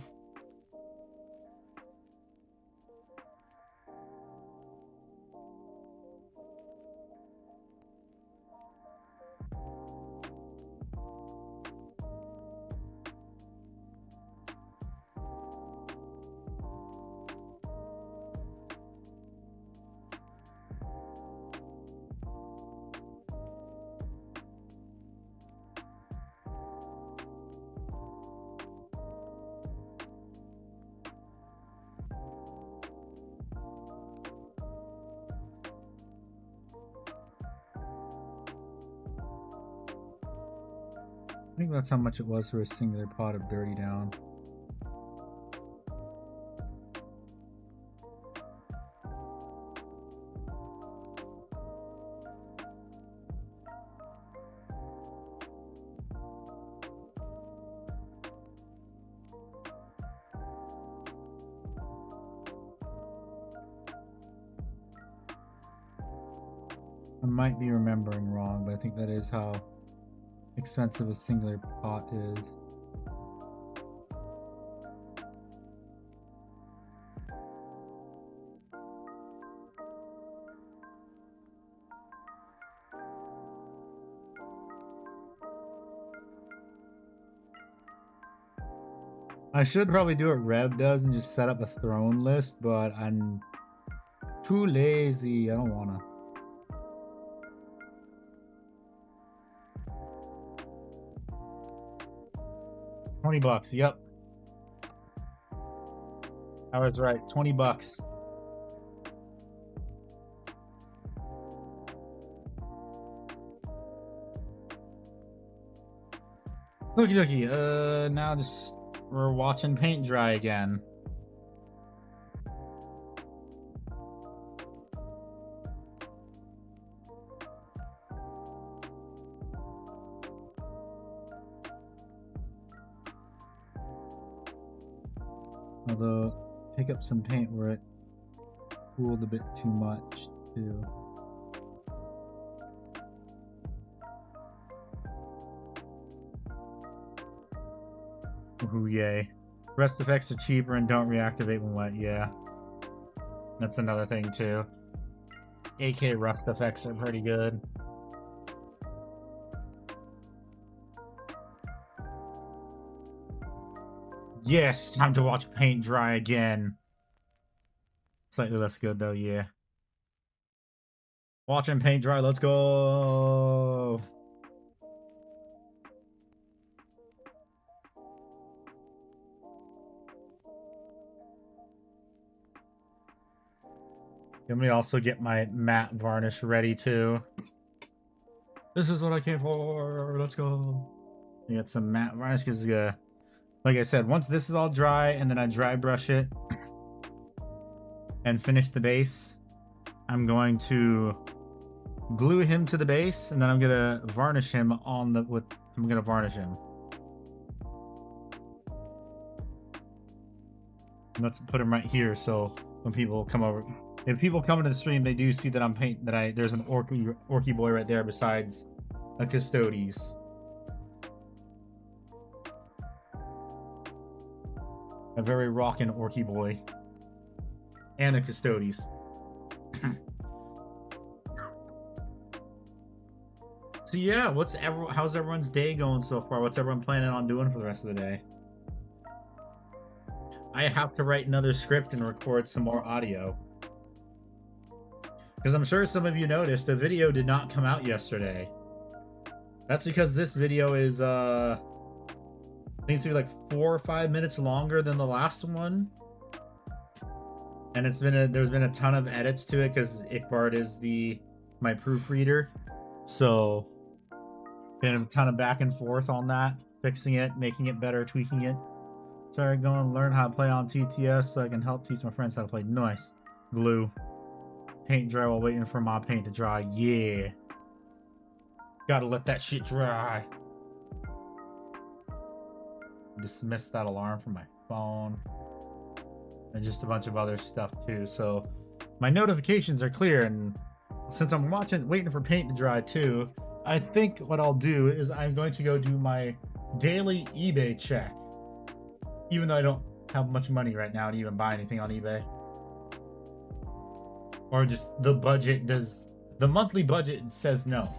I think that's how much it was for a singular pot of Dirty Down. I might be remembering wrong, but I think that is how expensive a singular pot is. I should probably do what Rev does and just set up a throne list, but I'm too lazy. I don't wanna. $20, yep. I was right, $20. Okie dokie, now just we're watching paint dry again. Although, pick up some paint where it cooled a bit too much, too. Ooh, yay. Rest effects are cheaper and don't reactivate when wet, yeah. That's another thing, too. AK rust effects are pretty good. Yes, time to watch paint dry again. Slightly less good though, yeah. Watch him paint dry. Let's go. Let me also get my matte varnish ready too. This is what I came for. Let's go. I got some matte varnish because, like I said, once this is all dry and then I dry brush it and finish the base, I'm going to glue him to the base and then I'm gonna varnish him on the I'm gonna varnish him. And let's put him right here so when people come over. If people come into the stream, they do see that I'm painting. There's an Orky boy right there besides a Custodes. A very rockin' Orky boy and a Custodes. So yeah, how's everyone's day going so far? What's everyone planning on doing for the rest of the day? I have to write another script and record some more audio. Because I'm sure some of you noticed the video did not come out yesterday. That's because this video is, I think it's like 4 or 5 minutes longer than the last one. And there's been a ton of edits to it because Ickbard is my proofreader. So, been a ton of back and forth on that, fixing it, making it better, tweaking it. Started going to learn how to play on TTS so I can help teach my friends how to play. Nice. Glue. Paint dry while waiting for my paint to dry. Yeah. Gotta let that shit dry. Dismiss that alarm from my phone. And just a bunch of other stuff too. So my notifications are clear, and since I'm waiting for paint to dry too, I think what I'll do is I'm going to go do my daily eBay check. Even though I don't have much money right now to even buy anything on eBay. Or just the monthly budget says no.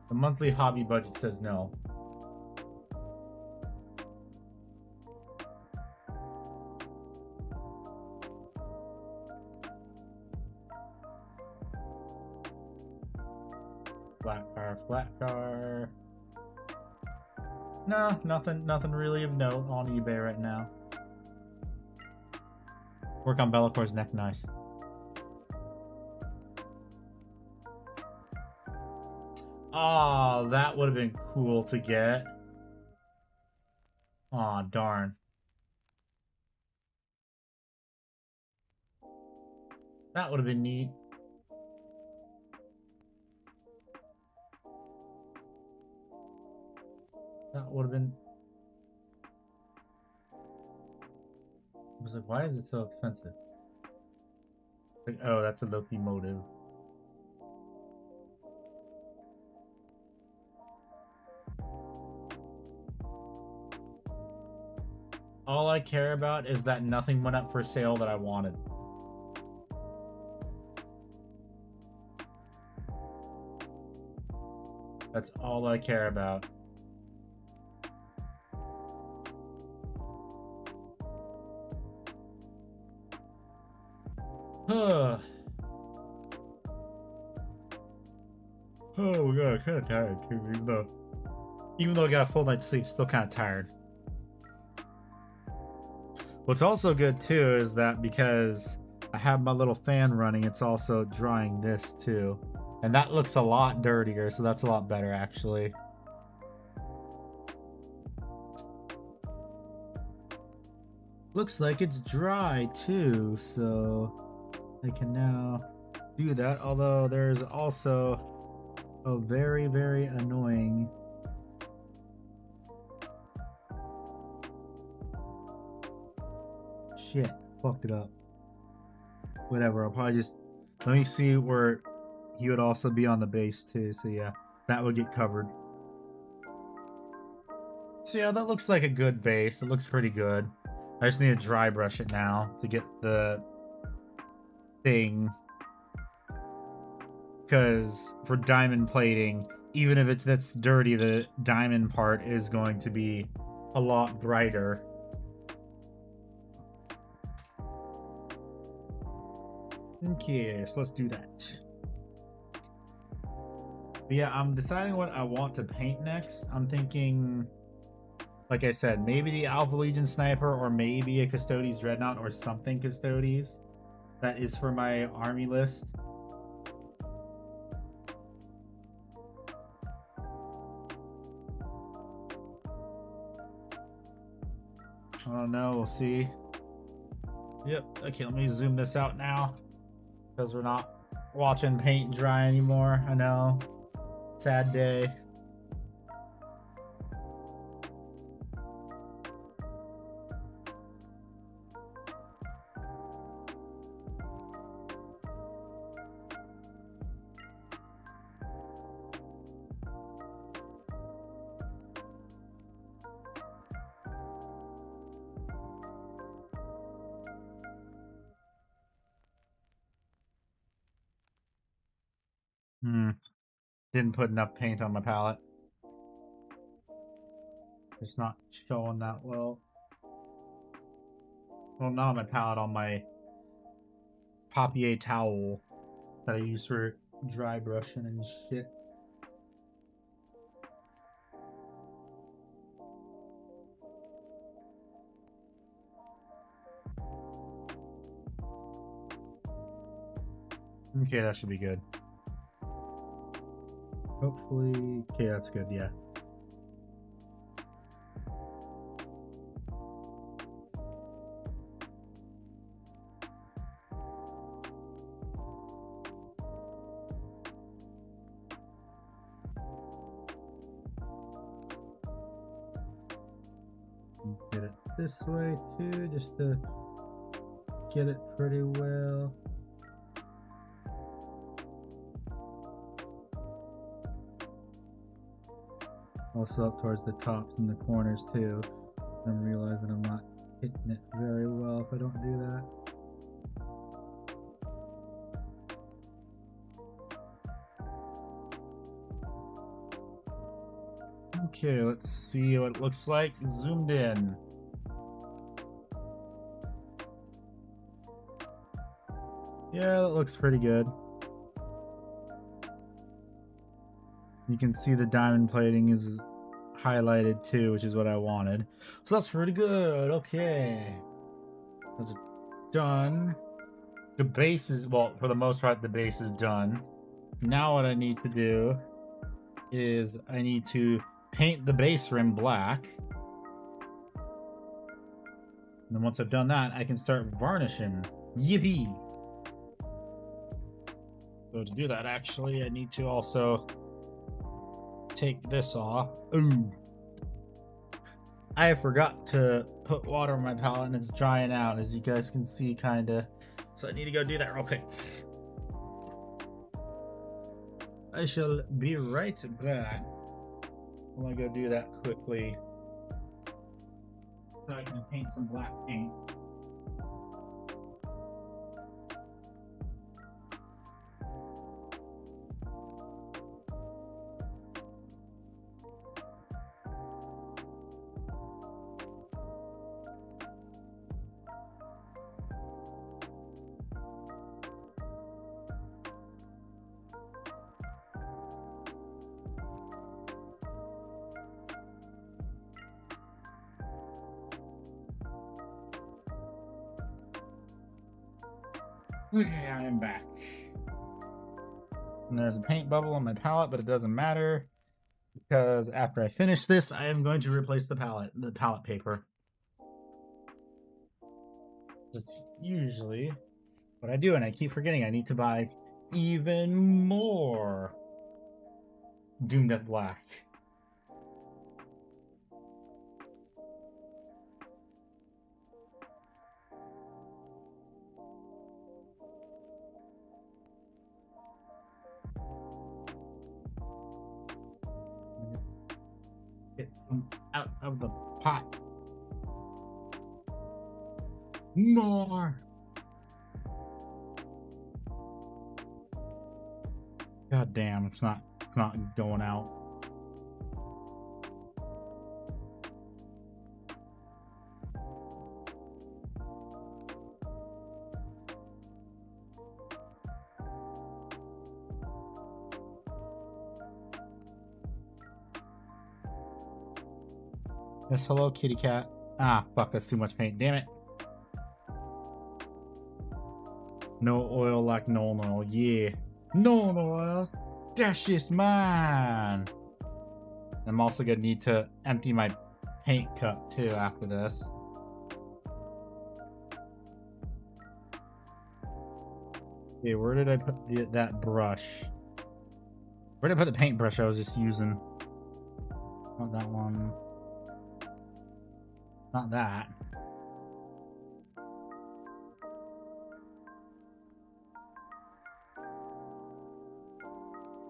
The monthly hobby budget says no. Flat car. No, nothing really of note on eBay right now. Work on Bellacor's neck, nice. Oh, that would have been cool to get. Aw, darn. That would have been neat. That would have been... I was like, why is it so expensive? Like, oh, that's a locomotive. All I care about is that nothing went up for sale that I wanted. That's all I care about. Oh my god, I'm kind of tired too, even though I got a full night's sleep, still kind of tired. What's also good too is that because I have my little fan running, it's also drying this too. And that looks a lot dirtier, so that's a lot better actually. Looks like it's dry too, so I can now do that, although there's also a very, very annoying shit. Fucked it up. Whatever, I'll probably just let me see where he would also be on the base too, so yeah, that would get covered. So yeah, that looks like a good base. It looks pretty good. I just need to dry brush it now to get the thing, because for diamond plating even if that's dirty, the diamond part is going to be a lot brighter. Okay, so let's do that. But yeah, I'm deciding what I want to paint next. I'm thinking, like I said, maybe the Alpha Legion Sniper, or maybe a Custodes Dreadnought, or something Custodes. That is for my army list. I don't know, we'll see. Yep, okay, let me zoom this out now, because we're not watching paint dry anymore. I know. Sad day. Didn't put enough paint on my palette. It's not showing that well. Well, not on my palette, on my papier towel that I use for dry brushing and shit. Okay, that should be good. Hopefully, okay, that's good, yeah. Get it this way too, just to get it pretty well. Also up towards the tops and the corners too. I'm realizing I'm not hitting it very well if I don't do that. Okay, let's see what it looks like zoomed in. Yeah, that looks pretty good. You can see the diamond plating is highlighted too, which is what I wanted. So that's pretty good. Okay. That's done. The base is, well, for the most part, the base is done. Now what I need to do is I need to paint the base rim black. And then once I've done that, I can start varnishing. Yippee! So to do that, actually, I need to also take this off. Ooh. I forgot to put water on my palette and it's drying out, as you guys can see, kinda. So I need to go do that real quick. I shall be right back. I'm gonna go do that quickly so I can paint some black paint. Okay, I am back. And there's a paint bubble on my palette, but it doesn't matter because after I finish this, I am going to replace the palette paper. That's usually what I do, and I keep forgetting I need to buy even more Doom Death Black. Get some out of the pot. More. God damn, it's not not going out. Yes, hello, kitty cat. Ah, fuck, that's too much paint. Damn it. No oil like no oil. Yeah. No oil. That's just mine. I'm also gonna need to empty my paint cup too after this. Okay, where did I put that brush? Where did I put the paintbrush I was just using? Not that one. Not that.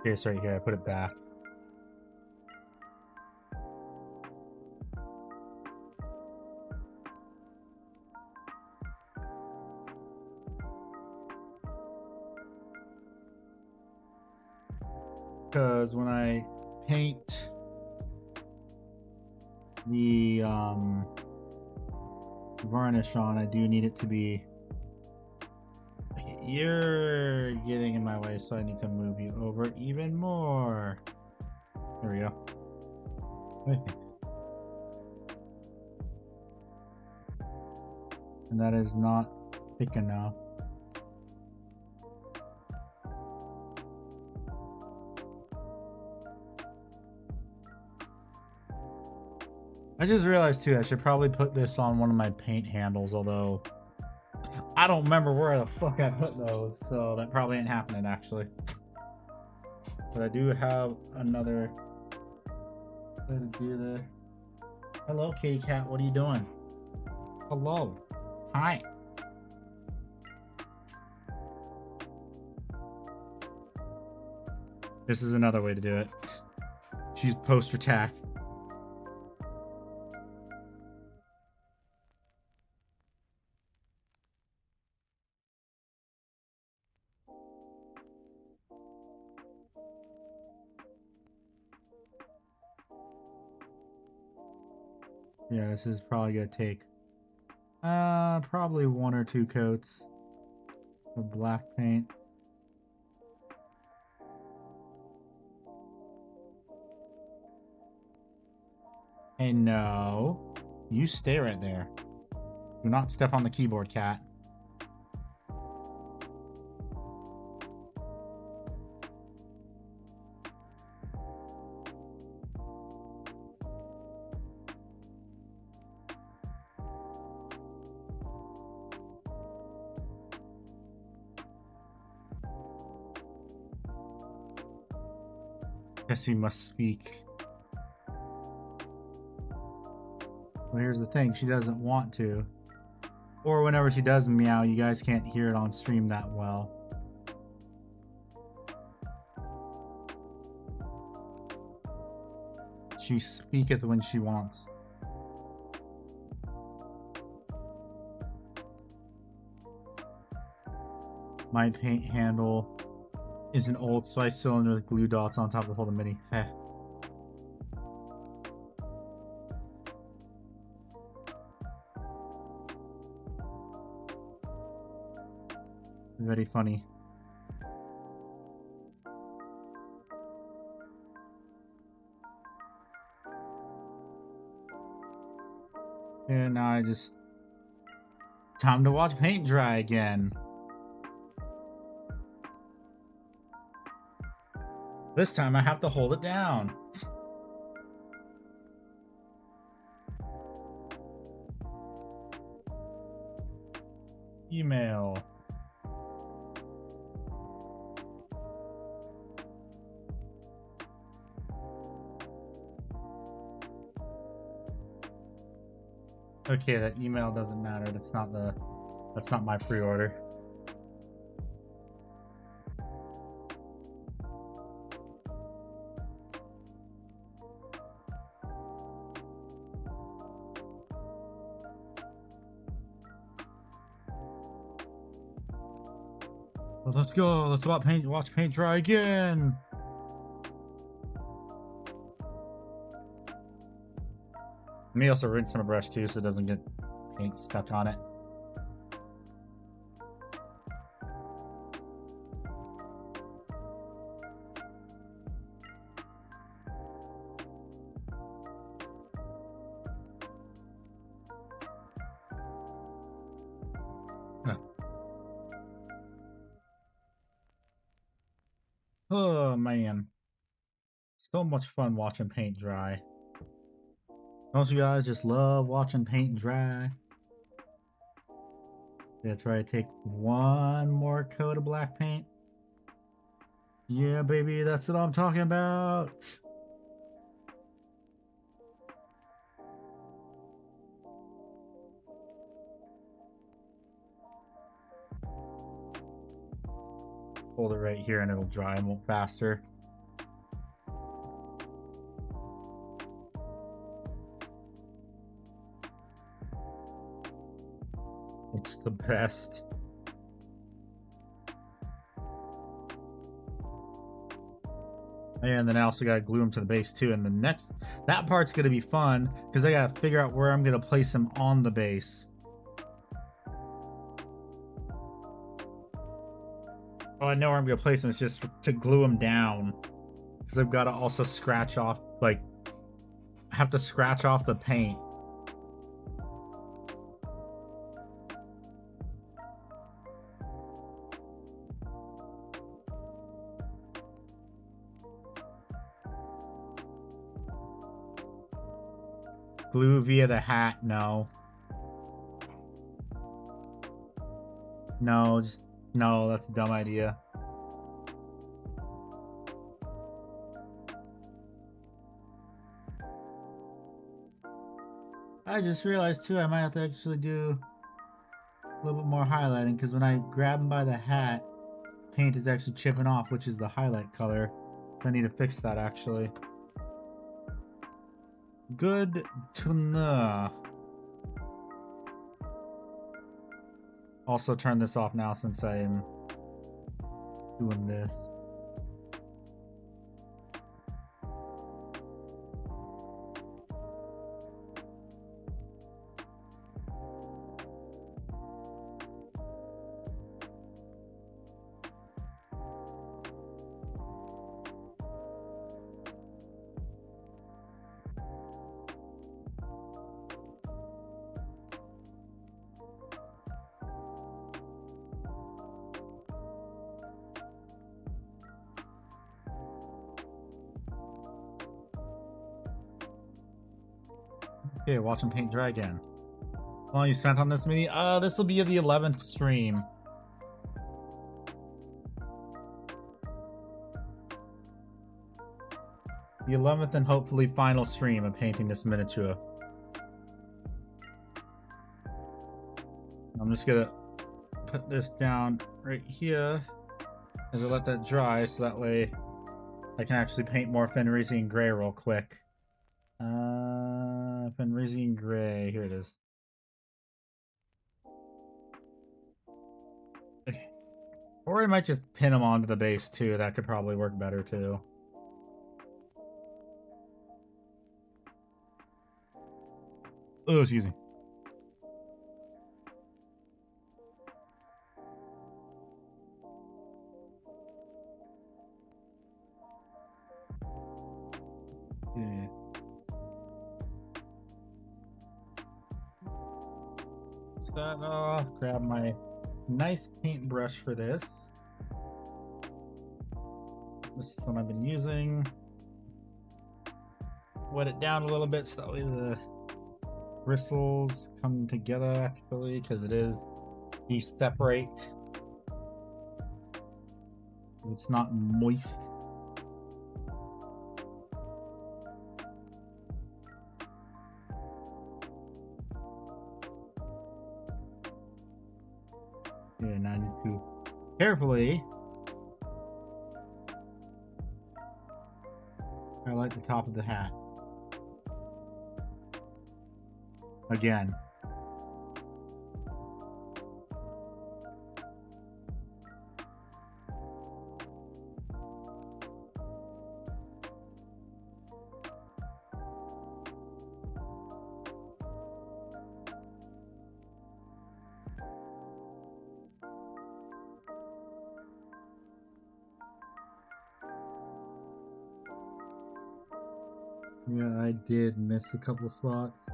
Okay, it's right here. I put it back. Because when I paint the varnish on, I do need it to be... You're getting in my way, so I need to move you over even more. There we go. Okay. And that is not thick enough. I just realized too, I should probably put this on one of my paint handles, although I don't remember where the fuck I put those, so that probably ain't happening actually. But I do have another way to do this. Hello, kitty cat, what are you doing? Hello. Hi. This is another way to do it. She's poster tack. Yeah, this is probably gonna take probably 1 or 2 coats of black paint. Hey, no. You stay right there. Do not step on the keyboard, cat. Guess he must speak. Well, here's the thing. She doesn't want to. Or whenever she does meow, you guys can't hear it on stream that well. She speaketh when she wants. My paint handle is an Old Spice cylinder with glue dots on top to hold a mini. Heh. Very funny. And now I just... Time to watch paint dry again. This time I have to hold it down. Email. Okay, that email doesn't matter. That's not my pre-order. Well, let's go. Let's watch paint dry again. me also rinse my brush too so it doesn't get paint stuck on it. Oh man, so much fun watching paint dry. Don't you guys just love watching paint dry? That's right, take one more coat of black paint. Yeah, baby, that's what I'm talking about. Hold it right here and it'll dry a little faster. It's the best. And then I also gotta glue them to the base too. And the next, that part's gonna be fun because I gotta figure out where I'm gonna place them on the base. Oh, I know where I'm gonna place them. It's just to glue them down because I've got to also scratch off, like, I have to scratch off the paint. Glue via the hat, no. No, just, no, that's a dumb idea. I just realized too, I might have to actually do a little bit more highlighting because when I grab them by the hat, paint is actually chipping off, which is the highlight color. I need to fix that actually. Good to know. Also turn this off now since I am doing this. Okay, watch him paint dry again. How long you spent on this mini? This will be the 11th stream. The 11th and hopefully final stream of painting this miniature. I'm just gonna put this down right here as I let that dry so that way I can actually paint more Fenrisian Gray real quick. Fenrisian Gray, here it is. Okay. Or I might just pin them onto the base too, that could probably work better too. Oh, excuse me. Yeah. Start off, grab my nice paintbrush for this. This is what I've been using. Wet it down a little bit so that way the bristles come together actually, because it is these separate. It's not moist. Yeah, and I need to carefully highlight the top of the hat. Again. Yeah, I did miss a couple spots.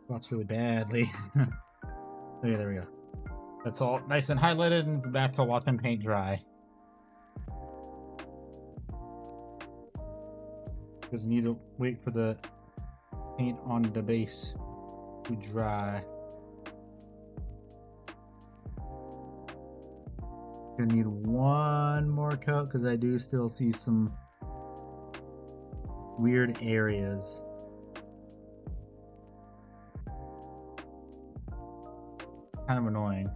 Spots really badly. Okay, there we go. That's all nice and highlighted, and it's back to watching paint dry. Because you need to wait for the paint on the base to dry. Gonna need one more coat because I do still see some weird areas. Kind of annoying.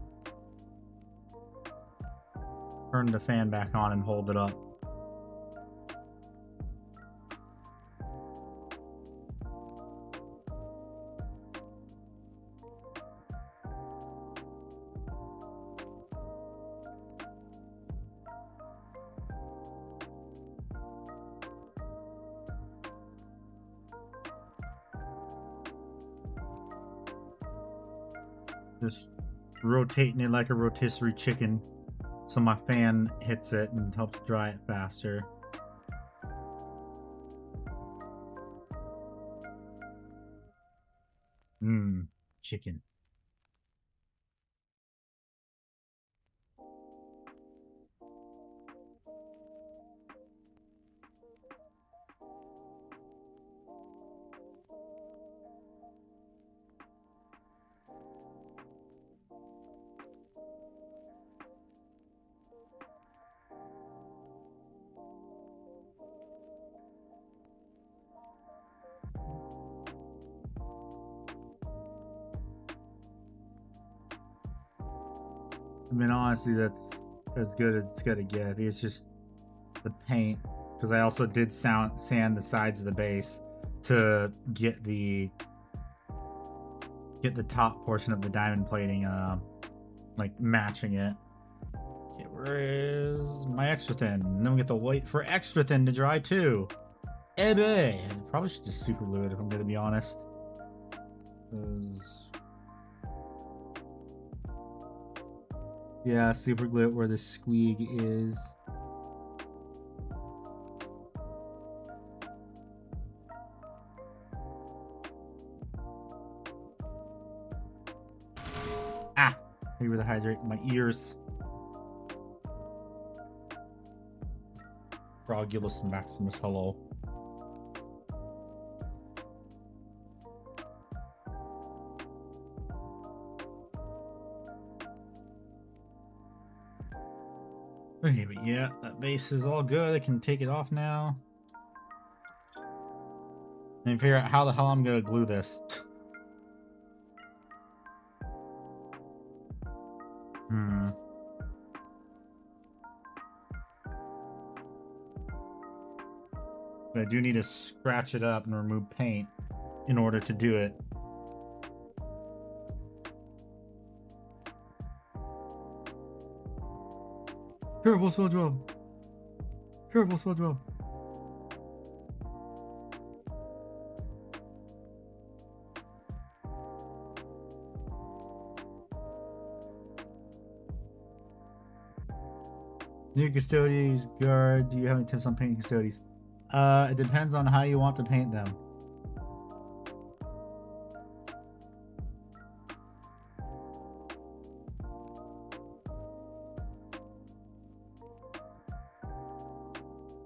Turn the fan back on and hold it up. Just rotating it like a rotisserie chicken so my fan hits it and helps dry it faster. Chicken. I mean, honestly, that's as good as it's gonna get. It's just the paint, because I also did sand the sides of the base to get the top portion of the diamond plating, like matching it. Okay, where is my extra thin? And then we get to wait for extra thin to dry too. Eh, boy. I probably should just super glue it if I'm gonna be honest. 'Cause yeah, super glue it where the squeak is. Ah! Maybe with the hydrate, my ears. Frogulus Maximus, hello. Okay, but yeah, that base is all good. I can take it off now. And figure out how the hell I'm gonna glue this. But I do need to scratch it up and remove paint in order to do it. Terrible spell job. Terrible spell job. New custodies, guard. Do you have any tips on painting custodies? It depends on how you want to paint them.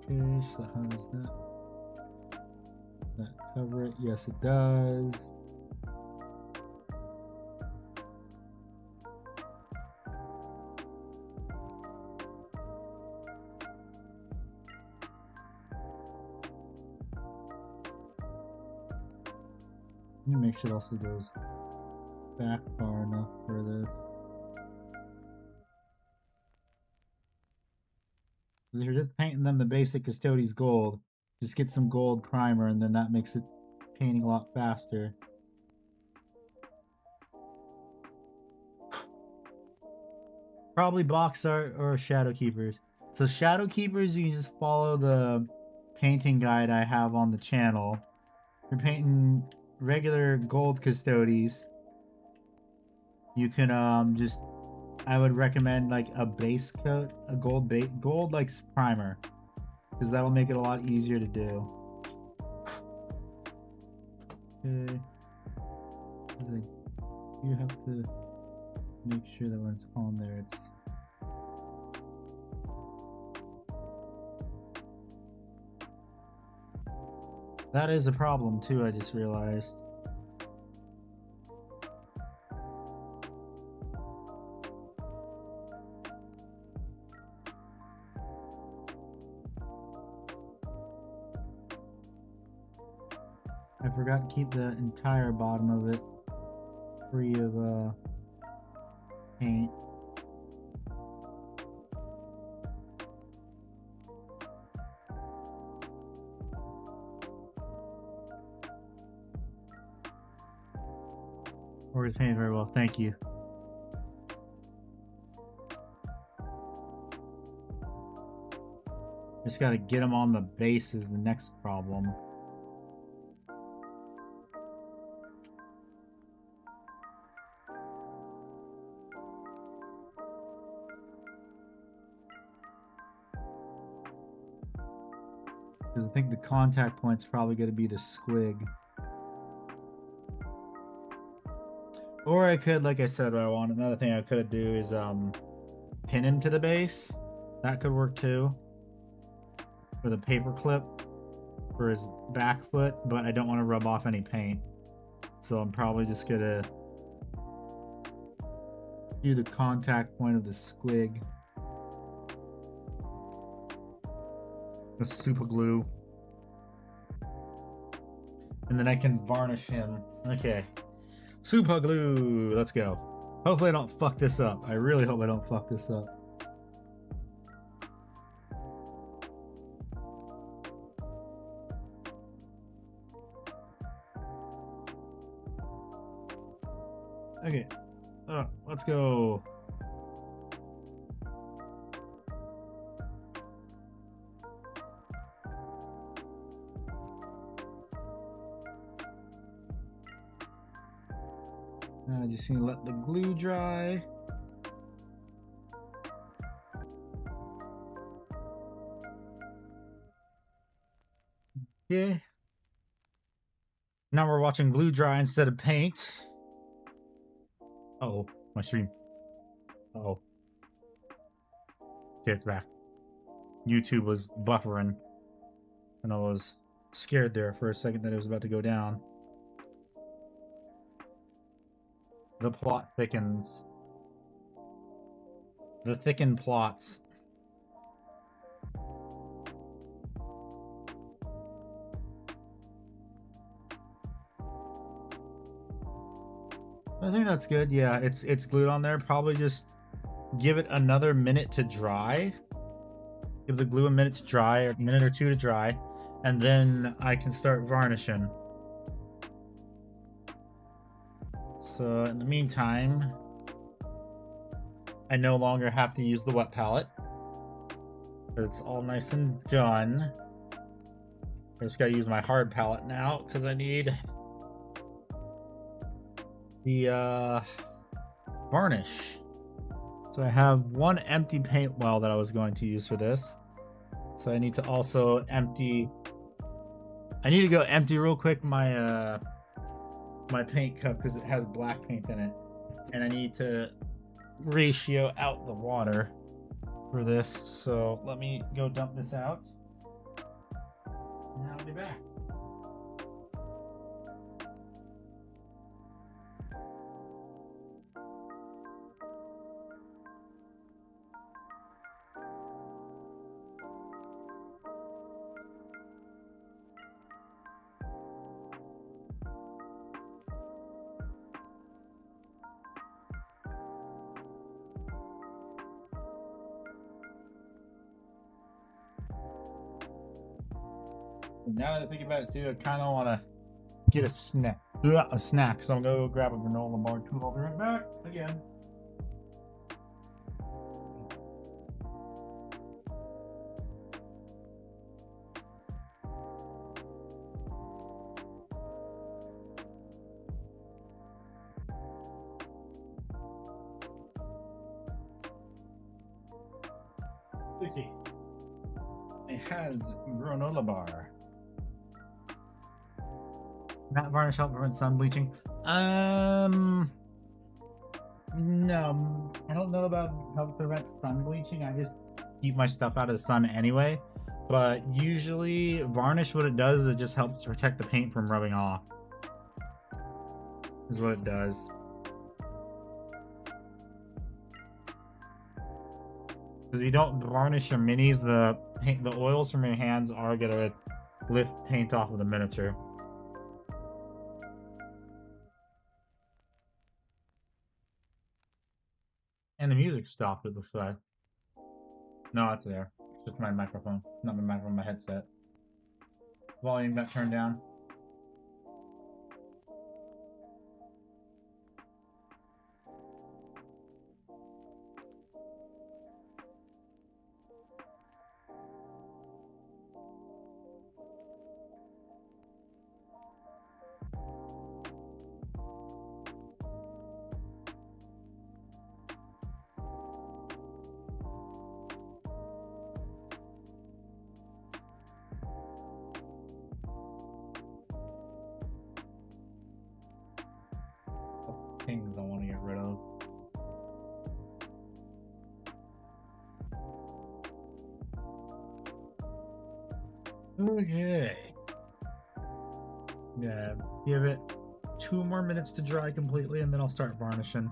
Okay, so how does that cover it? Yes, it does. Let me make sure it also goes back far enough for this. If you're just painting them the basic Custodes gold, just get some gold primer and then that makes it painting a lot faster. Probably box art or shadow keepers. So shadow keepers, you can just follow the painting guide I have on the channel. If you're painting regular gold Custodes, you can just, I would recommend like a base coat, a gold like primer. because that'll make it a lot easier to do. Okay. You have to make sure that when it's on there, it's that is a problem too, I just realized. I forgot to keep the entire bottom of it free of paint. Orky's painted very well, thank you. Just gotta get them on the base is the next problem. Because I think the contact point's probably going to be the squig. Or I could, like I said, another thing I could do is pin him to the base. That could work too. For the paper clip for his back foot, but I don't want to rub off any paint. So I'm probably just going to do the contact point of the squig. With super glue. And then I can varnish him. Okay. Super glue. Let's go. Hopefully I don't fuck this up. I really hope I don't fuck this up. Okay. Let's go. I just need to let the glue dry. Okay. Now we're watching glue dry instead of paint. Uh-oh, my stream. Uh-oh. Okay, it's back. YouTube was buffering. And I was scared there for a second that it was about to go down. The plot thickens. The thickened plots. I think that's good. Yeah, it's glued on there. Probably just give it another minute to dry. Give the glue a minute to dry, or a minute or two to dry, and then I can start varnishing. So in the meantime, I no longer have to use the wet palette. But it's all nice and done. I just gotta use my hard palette now because I need the varnish. So I have one empty paint well that I was going to use for this. So I need to also empty. I need to go empty real quick my my paint cup because it has black paint in it, and I need to ratio out the water for this. So let me go dump this out, and I'll be back. Now that I think about it too, I kind of want to get a snack. So I'm gonna go grab a granola bar too. I'll be right back again. Okay. It has granola bar. Matte varnish help prevent sun bleaching. No, I don't know about help prevent sun bleaching. I just keep my stuff out of the sun anyway. But usually, varnish, what it does is it just helps to protect the paint from rubbing off. Is what it does. Because if you don't varnish your minis, the oils from your hands are gonna lift paint off of the miniature. And the music stopped, it looks like. No, it's there. It's just my microphone. Not my microphone, my headset. Volume got turned down. Things I want to get rid of. Okay. Yeah, give it 2 more minutes to dry completely and then I'll start varnishing.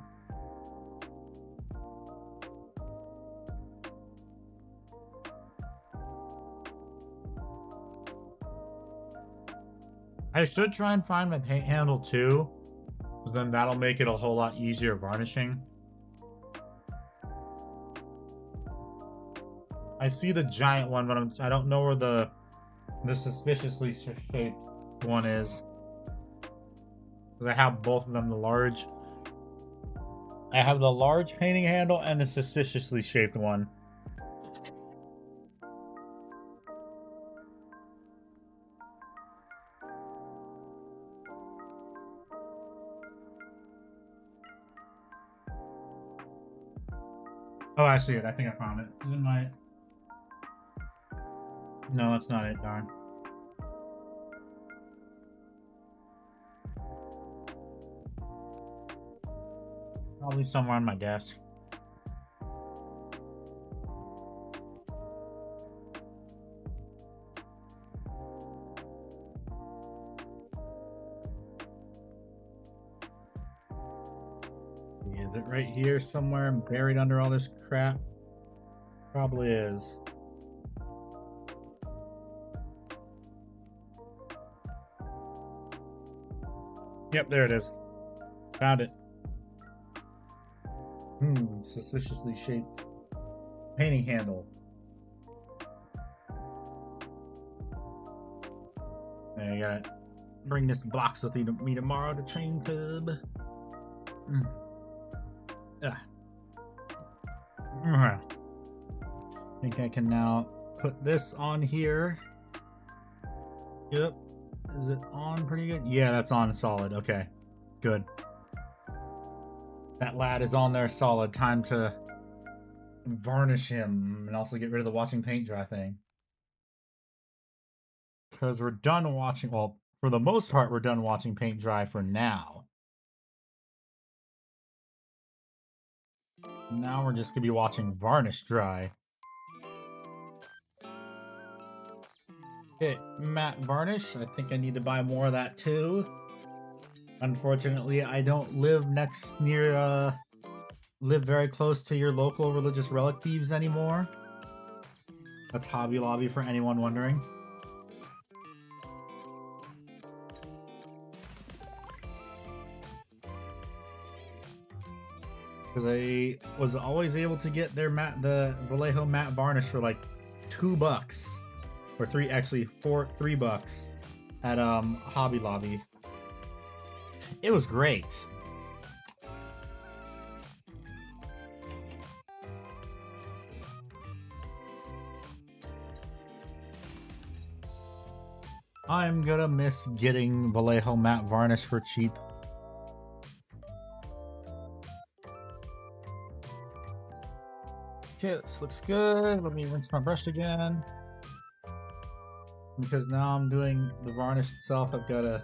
I should try and find my paint handle too. Then that'll make it a whole lot easier varnishing. I see the giant one, but I don't know where the suspiciously shaped one is. I have both of them, the large. I have the large painting handle and the suspiciously shaped one. Oh, I see it. I think I found it. Is it my... No, that's not it, darn. Probably somewhere on my desk. Is it right here somewhere buried under all this crap? Probably is. Yep, there it is. Found it. Suspiciously shaped painting handle. I gotta bring this box with me tomorrow to Train Club. I think I can now put this on here. Yep. Is it on pretty good? Yeah, that's on solid. Okay. Good. That lad is on there solid. Time to varnish him and also get rid of the watching paint dry thing. Because we're done watching, well, for the most part, we're done watching paint dry for now. Now we're just going to be watching varnish dry. Okay, matte varnish. I think I need to buy more of that too. Unfortunately, I don't live live very close to your local religious relic thieves anymore. That's Hobby Lobby for anyone wondering. Because I was always able to get the Vallejo matte varnish for like $2 or $3 at Hobby Lobby. It was great. I'm gonna miss getting Vallejo matte varnish for cheap. Okay, this looks good. Let me rinse my brush again. Because now I'm doing the varnish itself, I've got to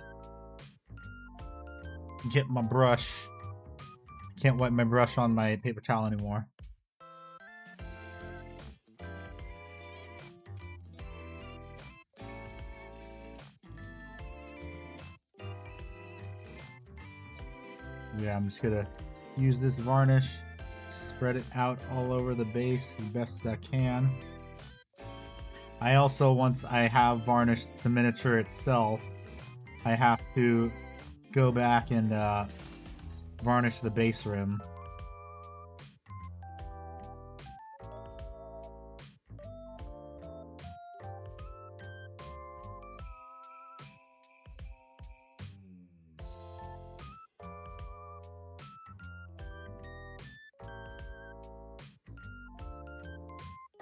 get my brush. Can't wipe my brush on my paper towel anymore. Yeah, I'm just gonna use this varnish, spread it out all over the base as best as I can. I also, once I have varnished the miniature itself, I have to go back and varnish the base rim.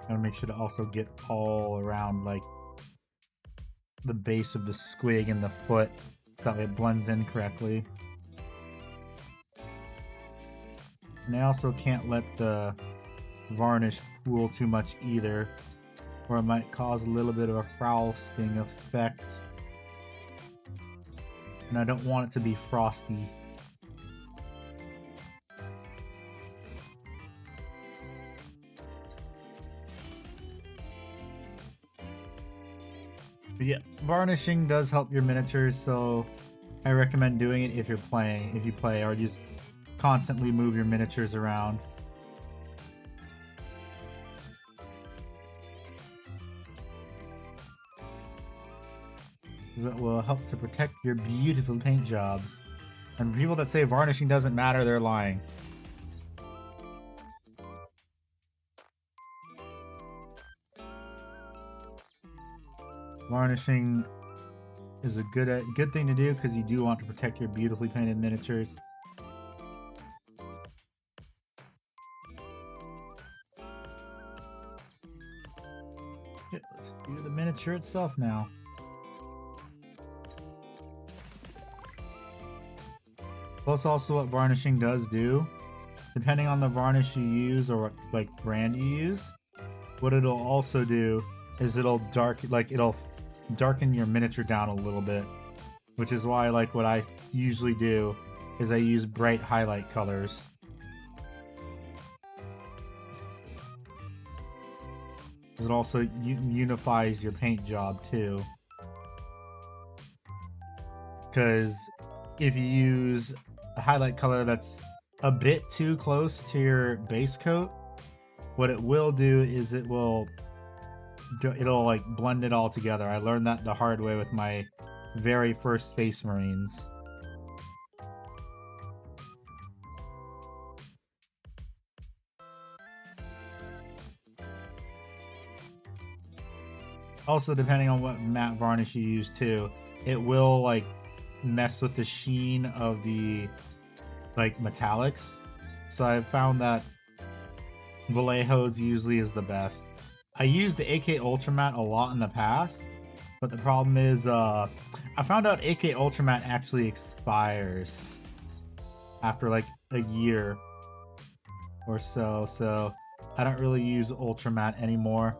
Gotta make sure to also get all around like the base of the squig and the foot so that it blends in correctly. And I also can't let the varnish pool too much either, or it might cause a little bit of a frosting effect. And I don't want it to be frosty. But yeah, varnishing does help your miniatures, so I recommend doing it if you're playing, if you play, or just constantly move your miniatures around. That will help to protect your beautiful paint jobs. And people that say varnishing doesn't matter, they're lying. Varnishing is a good thing to do because you do want to protect your beautifully painted miniatures. Okay, let's do the miniature itself now. Plus, also what varnishing does do, depending on the varnish you use or what like brand you use, what it'll also do is it'll darken your miniature down a little bit, which is why like what I usually do is I use bright highlight colors. It also unifies your paint job too, because if you use a highlight color that's a bit too close to your base coat, what it will do is it'll like blend it all together. I learned that the hard way with my very first Space Marines. Also, depending on what matte varnish you use too, it will like mess with the sheen of the like metallics. So I've found that Vallejo's usually is the best. I used the AK Ultramat a lot in the past, but the problem is I found out AK Ultramat actually expires after like a year or so, so I don't really use Ultramat anymore.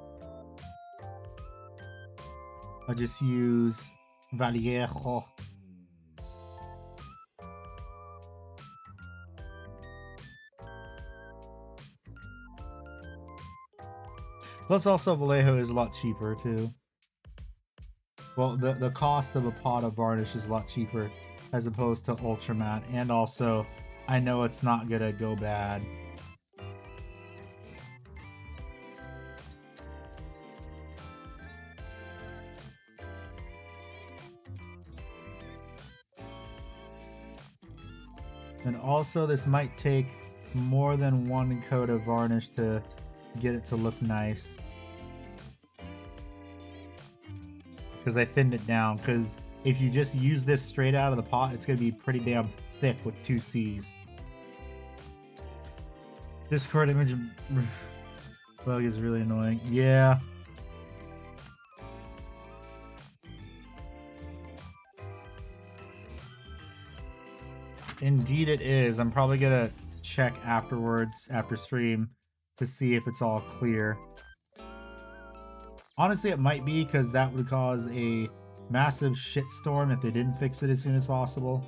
I just use Vallejo. Plus also Vallejo is a lot cheaper too. Well, the cost of a pot of varnish is a lot cheaper as opposed to Ultramat, and also I know it's not gonna go bad. And also this might take more than one coat of varnish to get it to look nice, because I thinned it down, because if you just use this straight out of the pot, it's going to be pretty damn thick with 2 C's. Discord image bug is really annoying. Yeah. Indeed it is. I'm probably going to check afterwards, after stream, to see if it's all clear. Honestly, it might be because that would cause a massive shitstorm if they didn't fix it as soon as possible.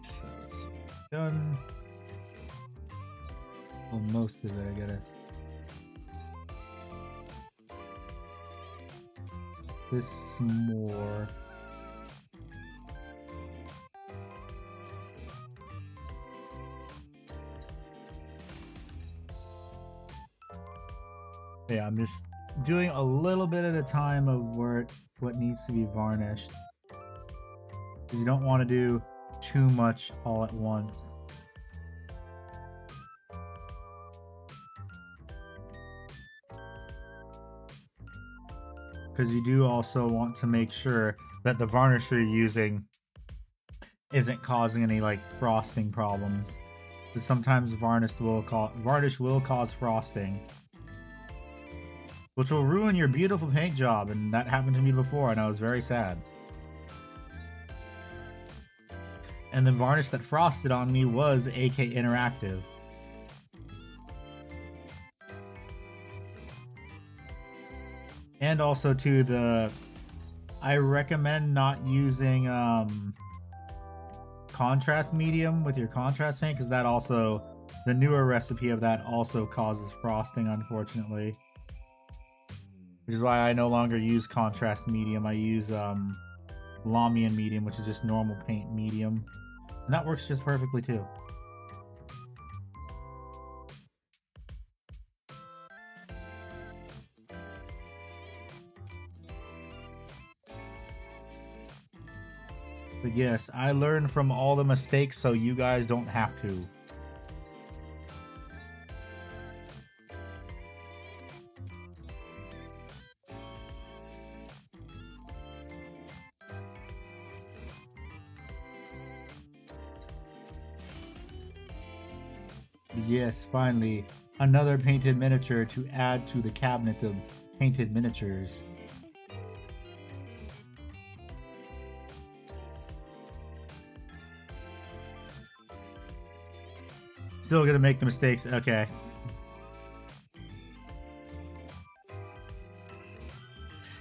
So let's see. Done. Well, most of it, I gotta. This some more. Yeah, I'm just doing a little bit at a time of what needs to be varnished. Because you don't want to do too much all at once. Because you do also want to make sure that the varnish you're using isn't causing any like frosting problems. Because sometimes varnish will cause frosting, which will ruin your beautiful paint job, and that happened to me before, and I was very sad. And the varnish that frosted on me was AK Interactive. And also too, I recommend not using contrast medium with your contrast paint, because that also, the newer recipe of that also causes frosting, unfortunately. Which is why I no longer use contrast medium. I use Lamian medium, which is just normal paint medium. And that works just perfectly too. But yes, I learned from all the mistakes so you guys don't have to. Yes, finally, another painted miniature to add to the cabinet of painted miniatures. Still gonna make the mistakes, okay.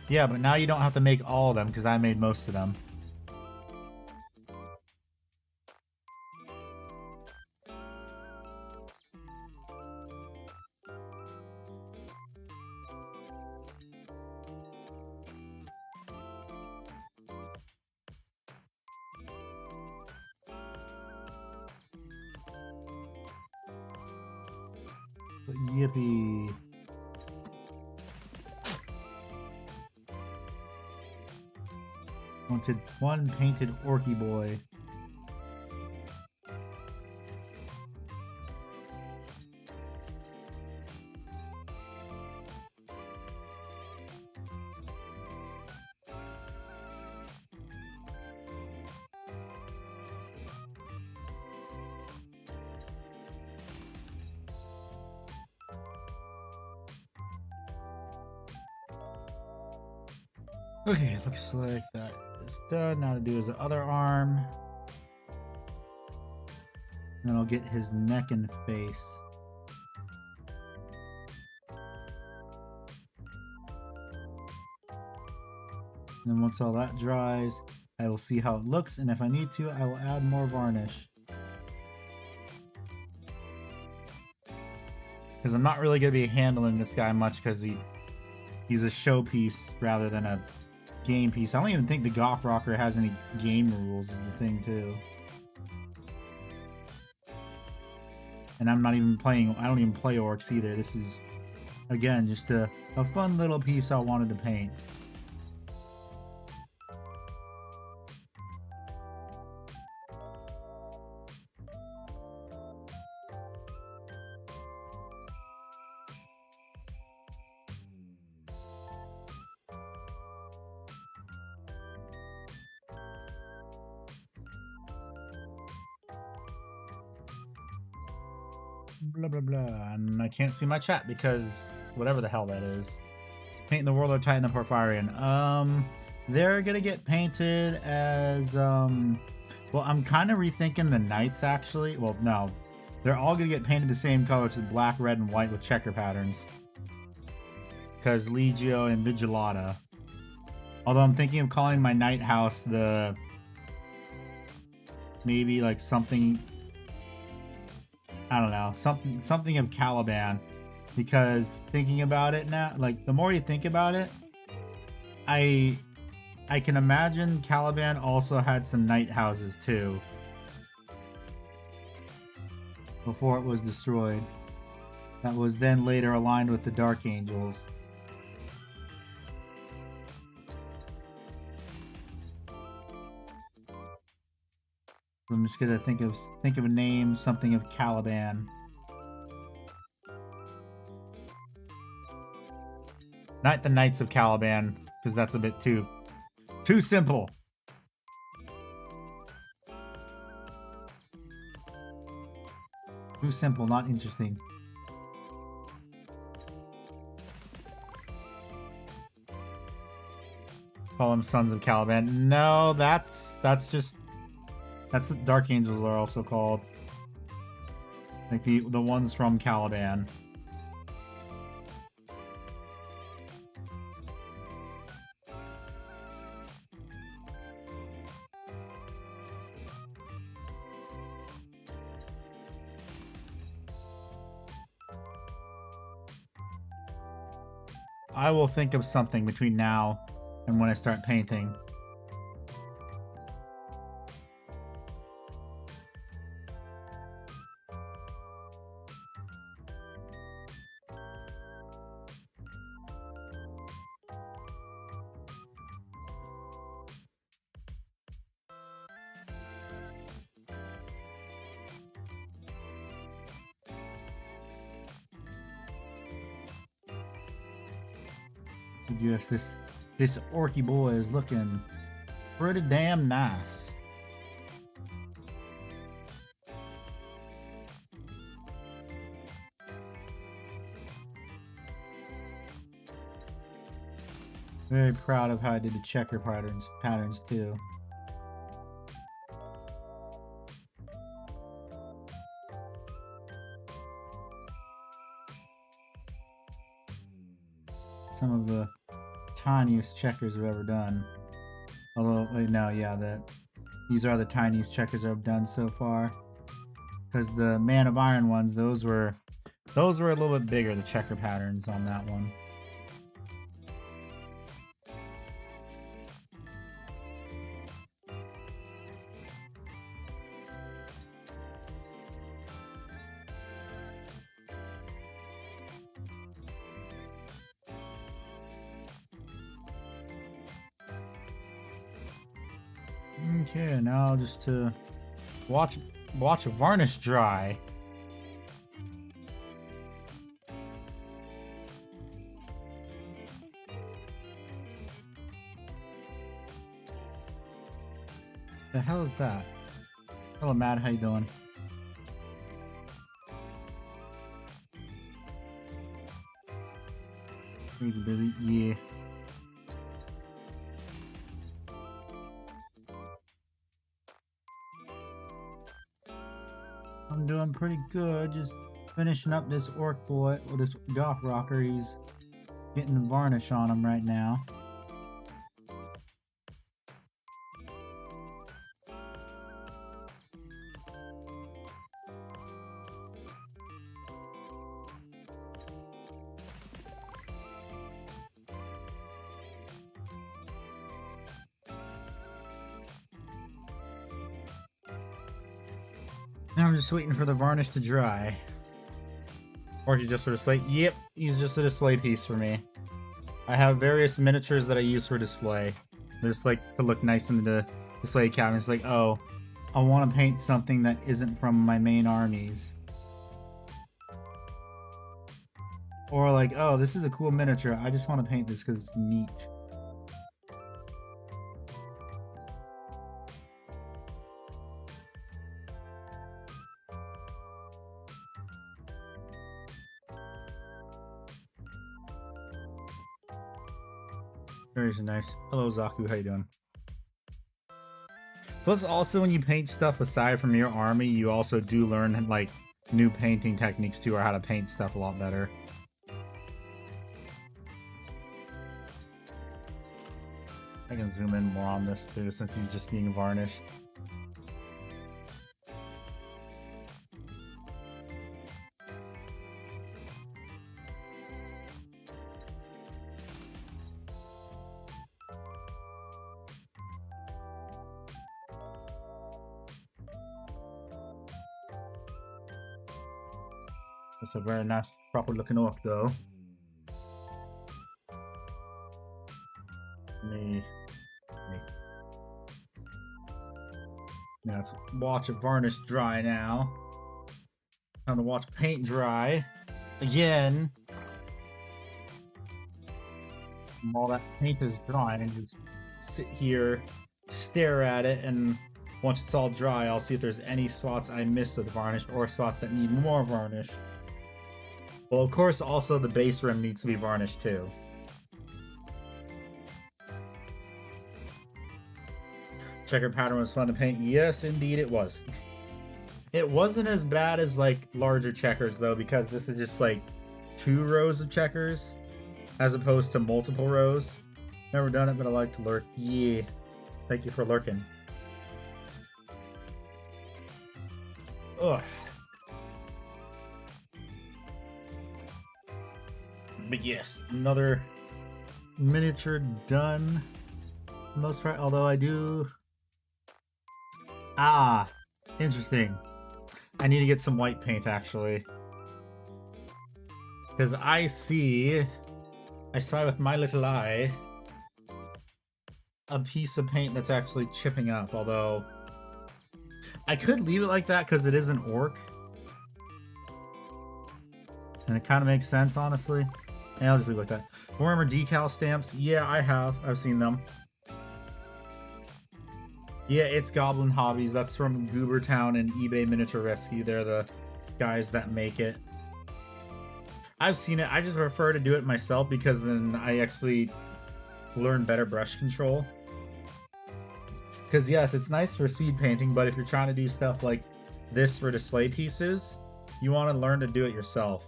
Yeah, but now you don't have to make all of them because I made most of them. Yippee. Wanted one painted Orky boy. Okay, it looks like that is done. Now to do is the other arm. Then I'll get his neck and face. And then once all that dries, I will see how it looks, and if I need to, I will add more varnish. Because I'm not really going to be handling this guy much because he's a showpiece rather than a game piece. I don't even think the Goth Rocker has any game rules is the thing too. And I'm not even playing, I don't even play Orcs either. This is, again, just a fun little piece I wanted to paint. blah blah blah, and I can't see my chat because whatever the hell that is. Painting the Warlord Titan the Porphyrian. They're gonna get painted as well, I'm kind of rethinking the Knights actually. Well, no, they're all gonna get painted the same color, which is black, red, and white with checker patterns. Because Legio and Vigilata. Although I'm thinking of calling my Knight House the maybe like something, I don't know, something of Caliban. Because thinking about it now, like the more you think about it, I can imagine Caliban also had some Knight houses too before it was destroyed. That was then later aligned with the Dark Angels. I'm just gonna think of a name, something of Caliban. Not the Knights of Caliban, because that's a bit too simple. Too simple, not interesting. Call them Sons of Caliban. No, that's what Dark Angels are also called. Like the ones from Caliban. I will think of something between now and when I start painting. Yes, this Orky boy is looking pretty damn nice. Very proud of how I did the checker patterns too. Some of the tiniest checkers I've ever done. Although, wait, no, yeah, these are the tiniest checkers I've done so far. Because the Man of Iron ones, those were a little bit bigger, the checker patterns on that one. Okay, now just to watch varnish dry. The hell is that? Hello, Matt. How you doing? Thank you, baby. Yeah. I'm doing pretty good. Just finishing up this orc boy, or this goth rocker. He's getting the varnish on him right now. Now I'm just waiting for the varnish to dry. Or he's just a display. Yep, he's just a display piece for me. I have various miniatures that I use for display. Just like to look nice in the display cabinet. It's like, oh, I want to paint something that isn't from my main armies. Or like, oh, this is a cool miniature. I just want to paint this because it's neat. Very nice. Hello, Zaku. How you doing? Plus, also, when you paint stuff aside from your army, you also do learn, like, new painting techniques, too, or how to paint stuff a lot better. I can zoom in more on this, too, since he's just being varnished. That's a very nice, proper looking orc, though. Now let's watch it varnish dry now. Time to watch paint dry. Again. While that paint is drying, just sit here, stare at it, and once it's all dry, I'll see if there's any spots I missed with varnish or spots that need more varnish. Well, of course, also the base rim needs to be varnished too. Checker pattern was fun to paint. Yes, indeed it was. It wasn't as bad as like larger checkers though, because this is just like 2 rows of checkers as opposed to multiple rows. Never done it, but I like to lurk. Yeah. Thank you for lurking. Ugh. But yes, another miniature done. For the most part, although I do... Ah, interesting. I need to get some white paint, actually. Because I spy with my little eye a piece of paint that's actually chipping up, although... I could leave it like that because it is an orc. And it kind of makes sense, honestly. Yeah, I'll just leave it like that. Warhammer decal stamps. Yeah, I have. I've seen them. Yeah, it's Goblin Hobbies. That's from Goobertown and eBay Miniature Rescue. They're the guys that make it. I've seen it. I just prefer to do it myself because then I actually learn better brush control. Because yes, it's nice for speed painting, but if you're trying to do stuff like this for display pieces, you want to learn to do it yourself.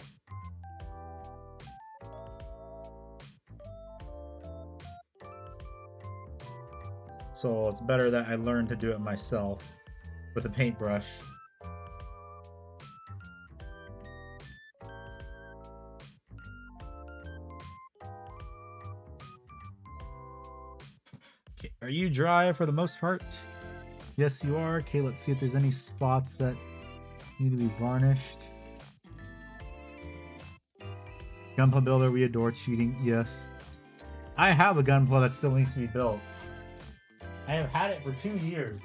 So it's better that I learn to do it myself with a paintbrush. Okay, are you dry for the most part? Yes, you are. Okay, let's see if there's any spots that need to be varnished. Gunpla builder, we adore cheating. Yes. I have a gunpla that still needs to be built. I have had it for 2 years.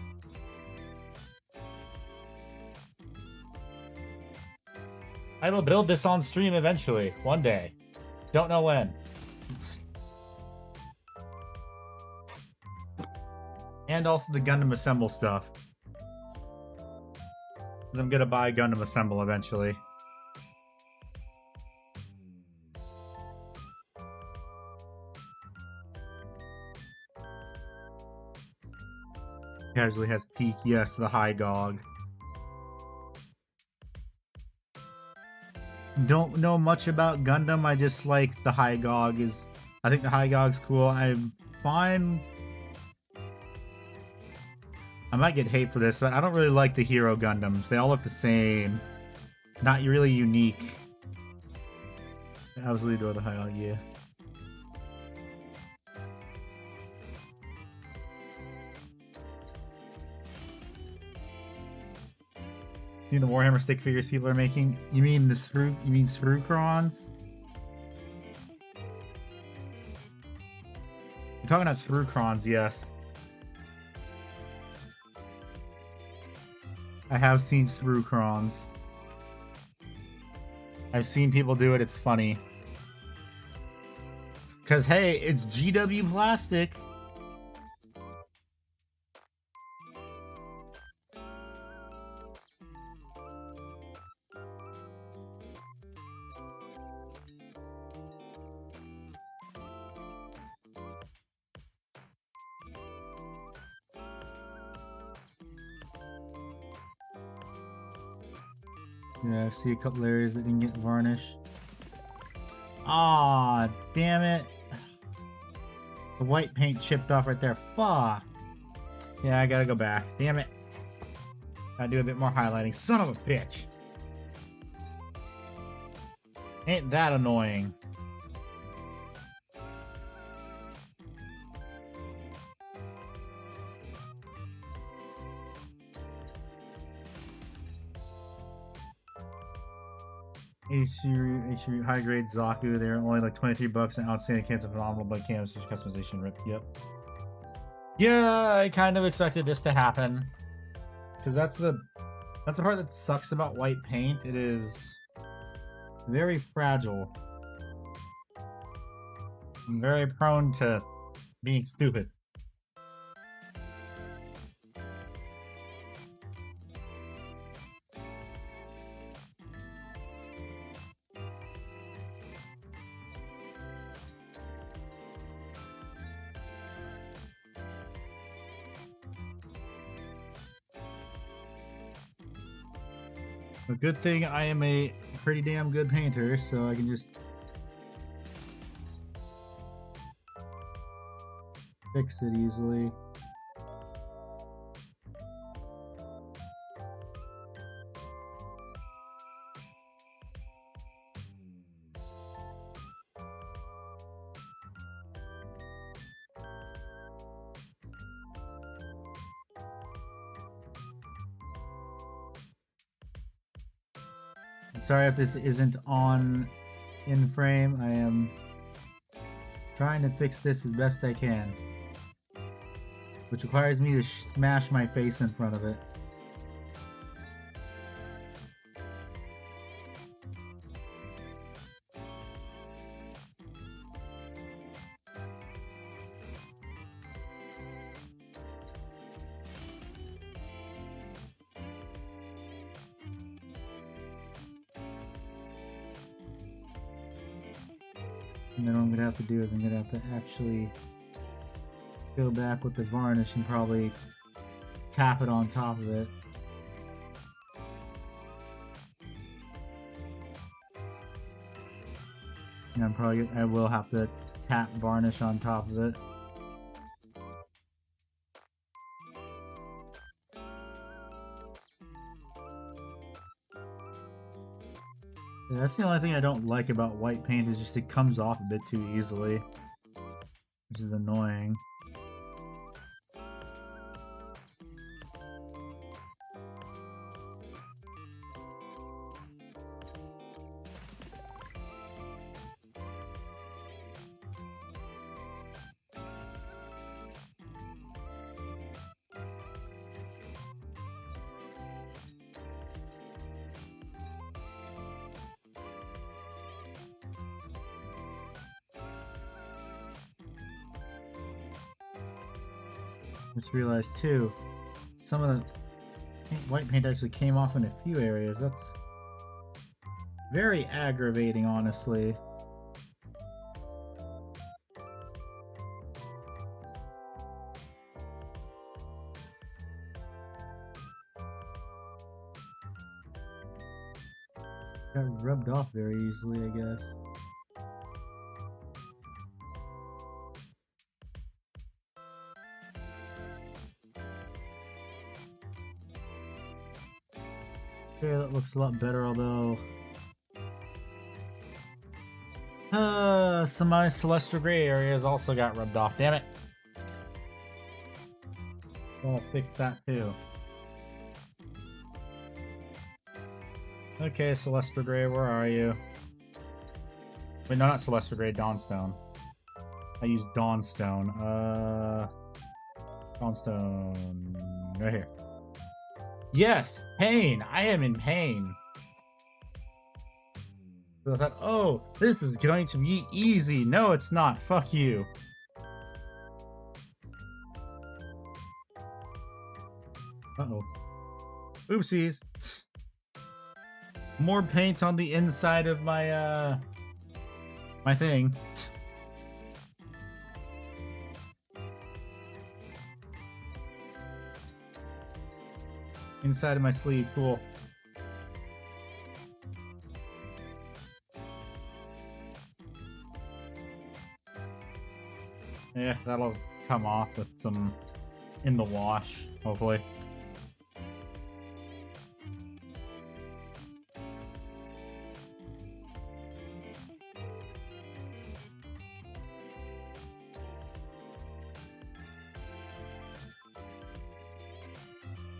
I will build this on stream eventually, one day. Don't know when. And also the Gundam Assemble stuff. Because I'm gonna buy Gundam Assemble eventually. Casually has peak. Yes, the High Gog. Don't know much about Gundam. I just like the High Gog. I think the High Gog's cool. I'm fine. I might get hate for this, but I don't really like the Hero Gundams. They all look the same. Not really unique. I absolutely adore the High Gog, yeah. See the Warhammer stick figures people are making? You mean Sprukrons? You're talking about Sprukrons, yes. I have seen Sprukrons. I've seen people do it, it's funny. Cause hey, it's GW plastic. Yeah, I see a couple areas that didn't get varnish. Ah, damn it. The white paint chipped off right there. Fuck. Yeah, I gotta go back. Damn it. Gotta do a bit more highlighting. Son of a bitch. Ain't that annoying. HC high grade Zaku, they're only like 23 bucks and outstanding cancel phenomenal but canvas customization rip. Yep. Yeah, I kind of expected this to happen. Because that's the part that sucks about white paint. It is very fragile. And very prone to being stupid. A good thing I am a pretty damn good painter, so I can just fix it easily. Sorry if this isn't on in frame. I am trying to fix this as best I can, which requires me to smash my face in front of it. And then what I'm gonna have to do is I'm gonna have to actually go back with the varnish and probably tap it on top of it. And I will have to tap varnish on top of it. Yeah, that's the only thing I don't like about white paint, is just it comes off a bit too easily, which is annoying. Just realized too, some of the white paint actually came off in a few areas. That's very aggravating, honestly. Got rubbed off very easily, I guess. Okay, that looks a lot better, although some of my celestial gray areas also got rubbed off. Damn it! I'll fix that too. Okay, celestial gray, where are you? Wait, no, not celestial gray, dawnstone. I use dawnstone. Dawnstone right here. Yes, pain. I am in pain. So I thought, oh, this is going to be easy. No, it's not. Fuck you. Uh-oh. Oopsies. More paint on the inside of my, my thing. Inside of my sleeve, cool. Yeah, that'll come off with some in the wash, hopefully.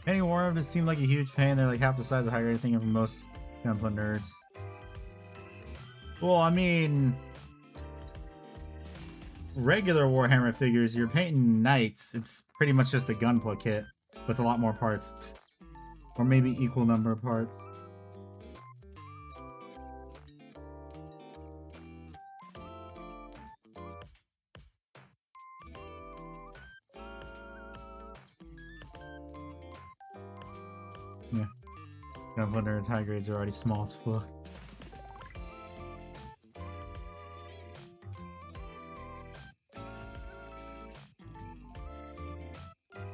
Any Warhammer just seemed like a huge pain. They're like half the size of high grade thing from most Gunpla nerds. Well, I mean, regular Warhammer figures, you're painting knights. It's pretty much just a Gunpla kit with a lot more parts, or maybe equal number of parts. Yeah, Gunpla nerds high grades are already small as fuck.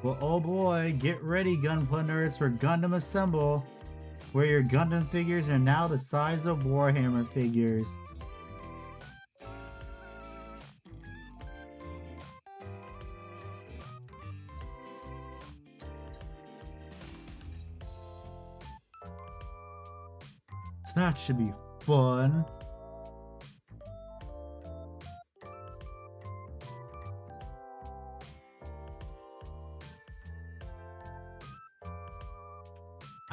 Well, oh boy, get ready, Gunpla nerds, for Gundam Assemble, where your Gundam figures are now the size of Warhammer figures. So that should be fun.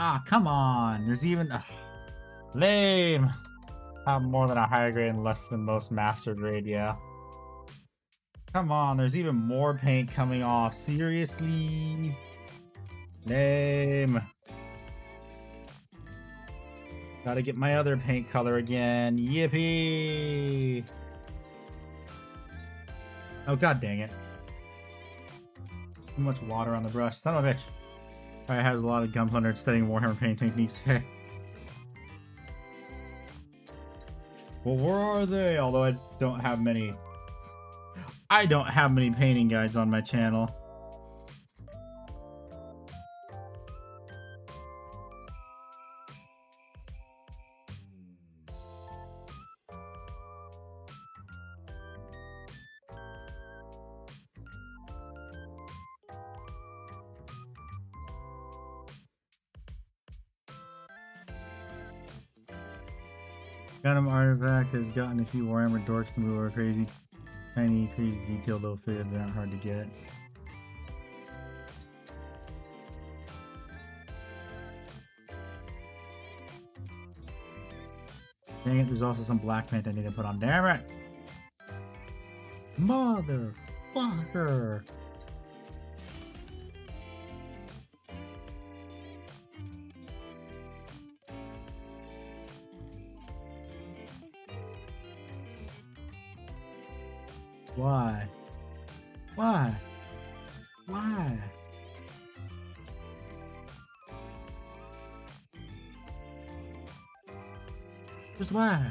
Ah, come on. There's even... lame. I have more than a higher grade and less than most master grade, yeah. Come on, there's even more paint coming off. Seriously? Lame. Gotta get my other paint color again. Yippee! Oh, god dang it. Too much water on the brush. Son of a bitch. Probably has a lot of Gunpla nerds studying Warhammer paint techniques. Well, where are they? Although I don't have many... I don't have many painting guides on my channel. Gundam Artifact has gotten a few Warhammer dorks to move over crazy. Tiny, crazy detail, though figures aren't hard to get. Dang it, there's also some black paint I need to put on. Damn it! Motherfucker! Why? Why? Why? Just why?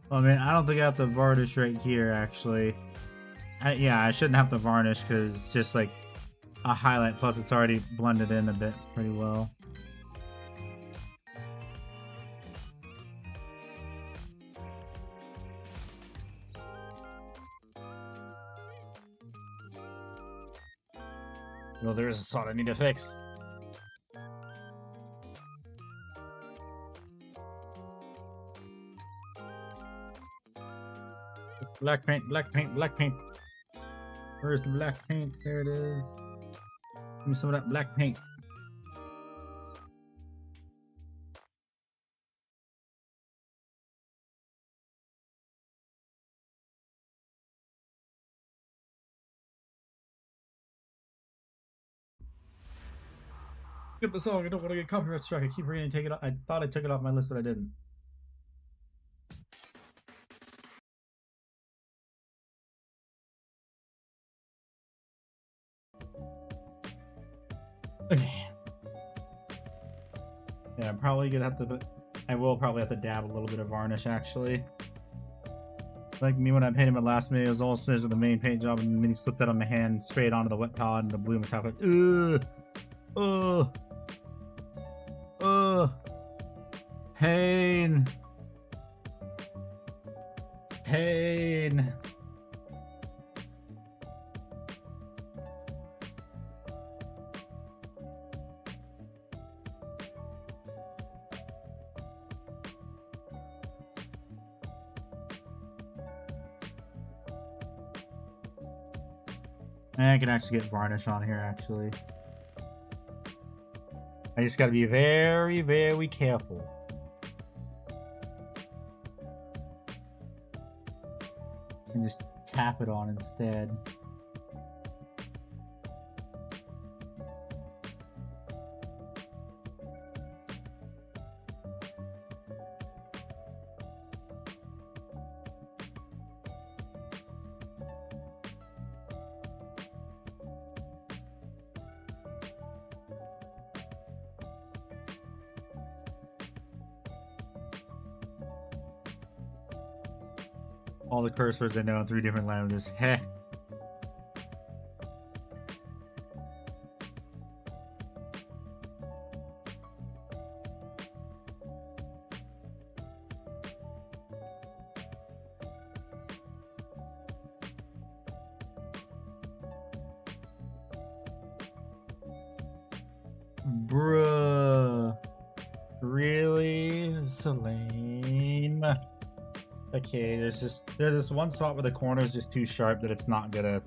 Well, I mean, I don't think I have to varnish right here, actually. Yeah, I shouldn't have to varnish because it's just like a highlight, plus it's already blended in a bit pretty well. Well, there's a spot I need to fix. Black paint, black paint, black paint. Where's the black paint? There it is. Give me some of that black paint. Skip the song. I don't want to get copyright strike. I keep forgetting to take it off. I thought I took it off my list, but I didn't. Okay. Yeah, I'm probably gonna have to. I will probably have to dab a little bit of varnish, actually. Like me when I painted my last mini, it was all smudged with the main paint job, and the mini slipped out on my hand, sprayed onto the wet pod, and the blue metallic. Pain. Pain. I can actually get varnish on here, actually. I just gotta be very, very careful. And just tap it on instead. All the curse words I know in 3 different languages. Heh. Bruh. Really? So lame. Okay, there's this one spot where the corner is just too sharp that it's not gonna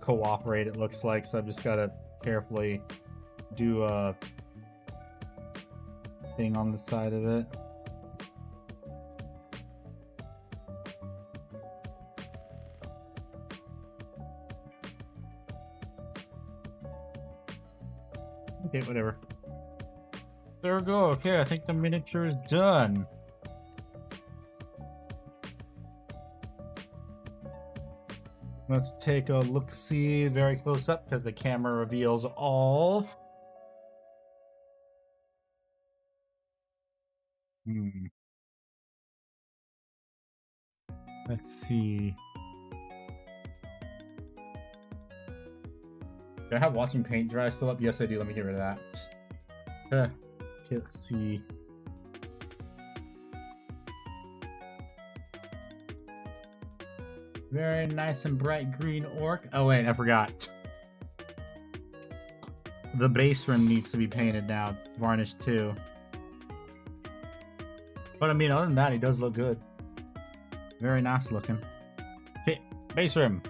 cooperate, it looks like, so I've just gotta carefully do a thing on the side of it. Okay, whatever. There we go. Okay, I think the miniature is done. Let's take a look-see very close up because the camera reveals all. Let's see. Do I have watching paint dry still up? Yes, I do. Let me get rid of that. Okay, let's see. Very nice and bright green orc. Oh wait, I forgot. The base rim needs to be painted now, varnished too. But I mean, other than that, he does look good. Very nice looking. Okay, base rim.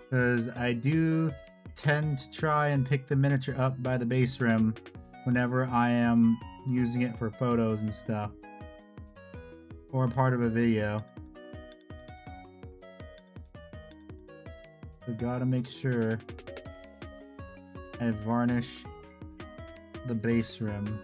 Because I do tend to try and pick the miniature up by the base rim whenever I am using it for photos and stuff. Or part of a video. So gotta make sure I varnish the base rim.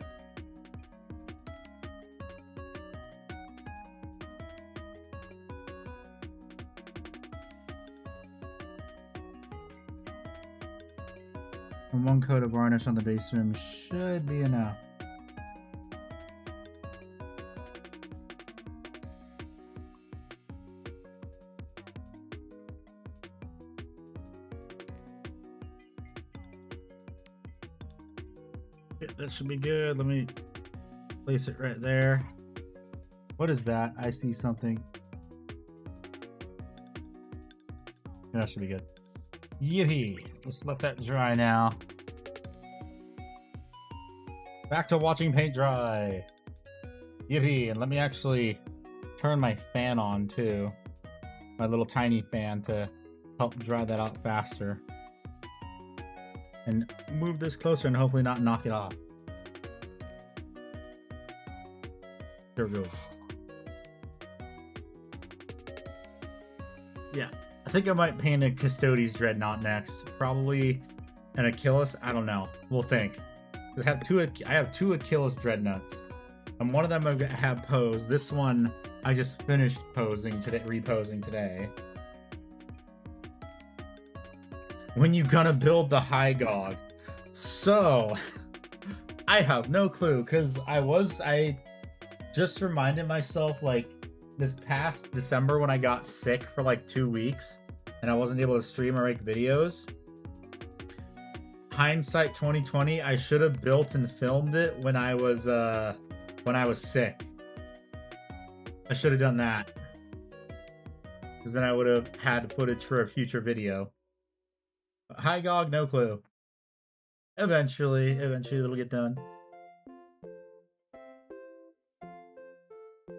And 1 coat of varnish on the base rim should be enough. Yeah, that should be good. Let me place it right there. What is that? I see something. That should be good. Yippee! Let's let that dry now. Back to watching paint dry. Yippee! And let me actually turn my fan on too. My little tiny fan to help dry that out faster. And move this closer and hopefully not knock it off. There it goes. Yeah, I think I might paint a Custodes Dreadnought next. Probably an Achilles. I don't know. We'll think. I have two Achilles Dreadnoughts, and one of them I have posed. This one I just finished posing today, reposing today. When you gonna build the High Gog? So, I have no clue because I just reminded myself like this past December when I got sick for like 2 weeks and I wasn't able to stream or make videos. Hindsight 2020, I should have built and filmed it when I was sick. I should have done that. Because then I would have had footage for a future video. Hi Gog, no clue. Eventually it'll get done.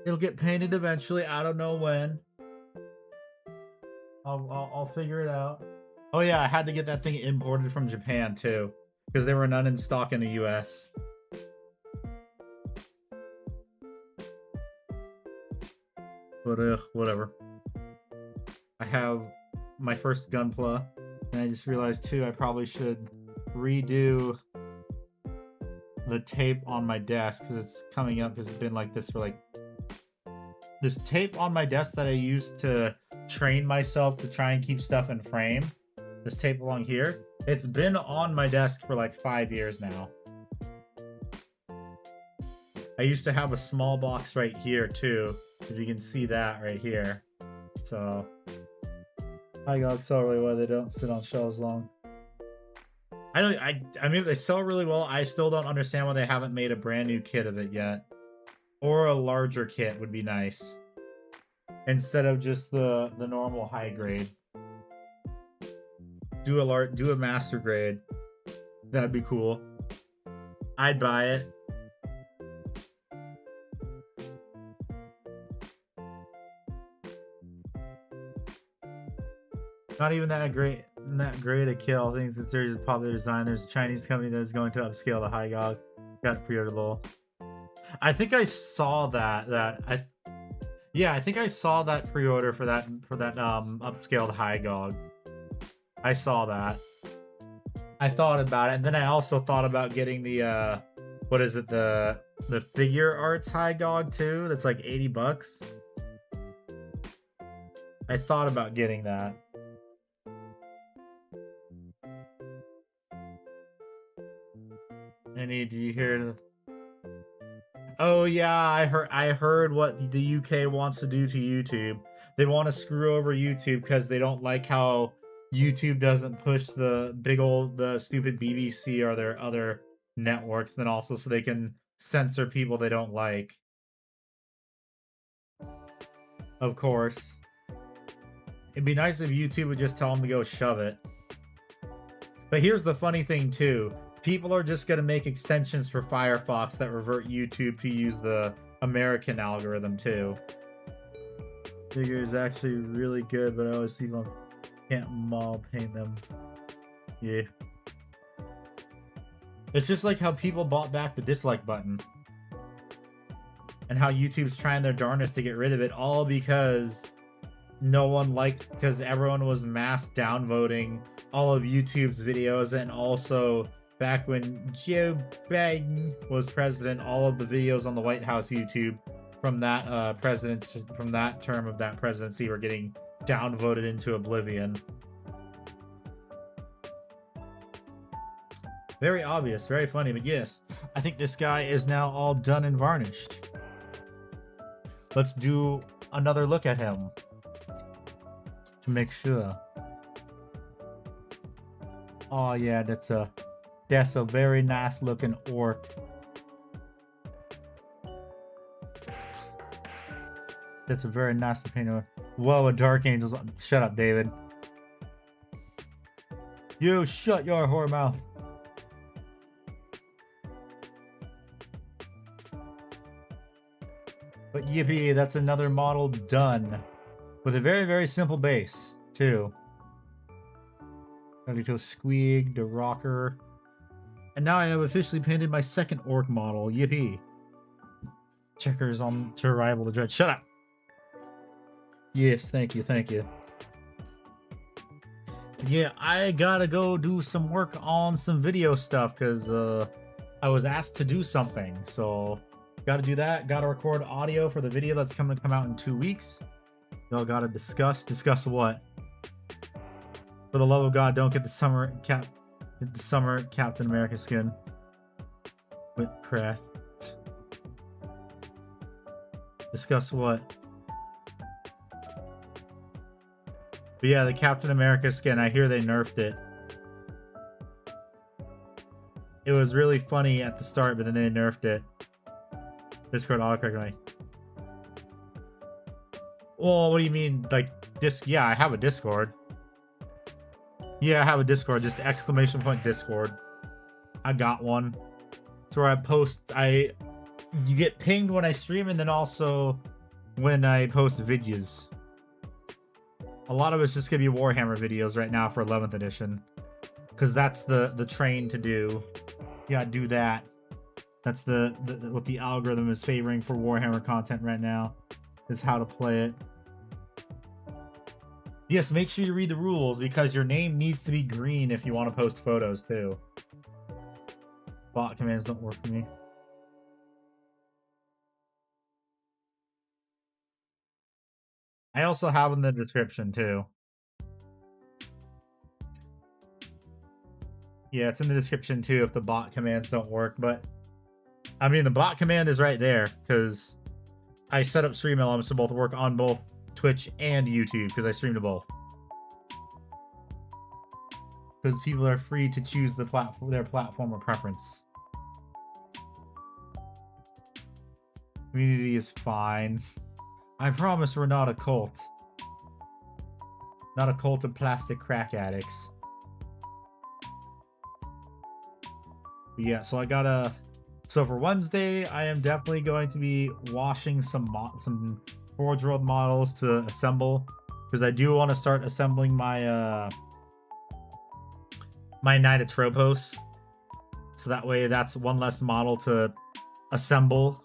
It'll get painted eventually. I don't know when. I'll figure it out. Oh yeah, I had to get that thing imported from Japan too, because there were none in stock in the US. But whatever. I have my first Gunpla, and I just realized too I probably should redo the tape on my desk because it's coming up because it's been like this for like this tape on my desk that I used to train myself to try and keep stuff in frame. This tape along here, it's been on my desk for like 5 years now. I used to have a small box right here too, if you can see that right here. So I got accelerate why they don't sit on shelves long. I mean they sell really well. I still don't understand why they haven't made a brand new kit of it yet. Or a larger kit would be nice. Instead of just the normal high grade. Do a master grade. That'd be cool. I'd buy it. Not even that great a kill. I think the series is popular design. There's a Chinese company that is going to upscale the high GOG. Got it pre-ordered low. I think I saw I think I saw that pre-order for that upscaled high GOG. I saw that. I thought about it, and then I also thought about getting the what is it, the figure arts high GOG too. That's like $80. I thought about getting that. Did you hear? Oh yeah, I heard what the UK wants to do to YouTube. They want to screw over YouTube because they don't like how YouTube doesn't push the stupid BBC or their other networks, then also so they can censor people they don't like. Of course. It'd be nice if YouTube would just tell them to go shove it. But here's the funny thing too. People are just going to make extensions for Firefox that revert YouTube to use the American algorithm too. Figure is actually really good, but I always see them can't mall paint them. Yeah. It's just like how people bought back the dislike button. And how YouTube's trying their darndest to get rid of it, all because because everyone was mass downvoting all of YouTube's videos, and also back when Joe Biden was president, all of the videos on the White House YouTube from that term of that presidency were getting downvoted into oblivion. Very obvious, very funny, but yes, I think this guy is now all done and varnished. Let's do another look at him to make sure. Oh yeah, that's a very nice looking orc. That's a very nice looking. Whoa, a Dark Angels. Shut up, David. You shut your whore mouth. But yippee, that's another model done. With a very, very simple base, too. Ready to Squeeg, the rocker. And now I have officially painted my second orc model. Yippee. Checkers on to rival the dread. Shut up. Yes, thank you, thank you. Yeah, I gotta go do some work on some video stuff because I was asked to do something. So, gotta do that. Gotta record audio for the video that's come out in 2 weeks. Y'all gotta discuss what? For the love of God, don't get the summer cap. Did the summer Captain America skin. Whitcraft. Discuss what? But yeah, the Captain America skin, I hear they nerfed it. It was really funny at the start, but then they nerfed it. Discord autocorrect me. Well, what do you mean? Like, yeah, I have a Discord. Yeah, I have a Discord. Just exclamation point Discord. I got one. It's where I post. You get pinged when I stream, and then also when I post videos. A lot of it's just gonna be Warhammer videos right now for 11th edition, because that's the train to do. Yeah, do that. That's what the algorithm is favoring for Warhammer content right now, is how to play it. Yes, make sure you read the rules, because your name needs to be green if you want to post photos too. Bot commands don't work for me. I also have in the description too. Yeah, it's in the description too if the bot commands don't work, but I mean the bot command is right there because I set up stream elements to both work on both Twitch and YouTube because I stream to both. Because people are free to choose their platform of preference. Community is fine. I promise we're not a cult. Not a cult of plastic crack addicts. But yeah, so I gotta... So for Wednesday, I am definitely going to be washing some Forge World models to assemble. Because I do want to start assembling my my Knight of Tropos. So that way that's one less model to assemble.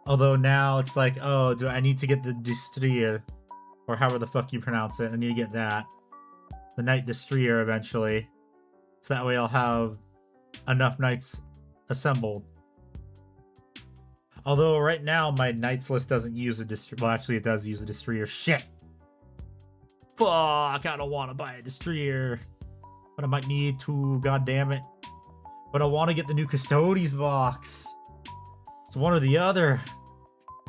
Although now it's like, oh, do I need to get the Destrier? Or however the fuck you pronounce it. I need to get that. The Knight Destrier eventually. So that way I'll have enough Knights assembled. Although right now my Knights list doesn't use a Destrier. Well, actually it does use a Destrier. Shit! Fuck, I don't want to buy a Destrier. But I might need to, god damn it. But I want to get the new Custodes box. It's one or the other.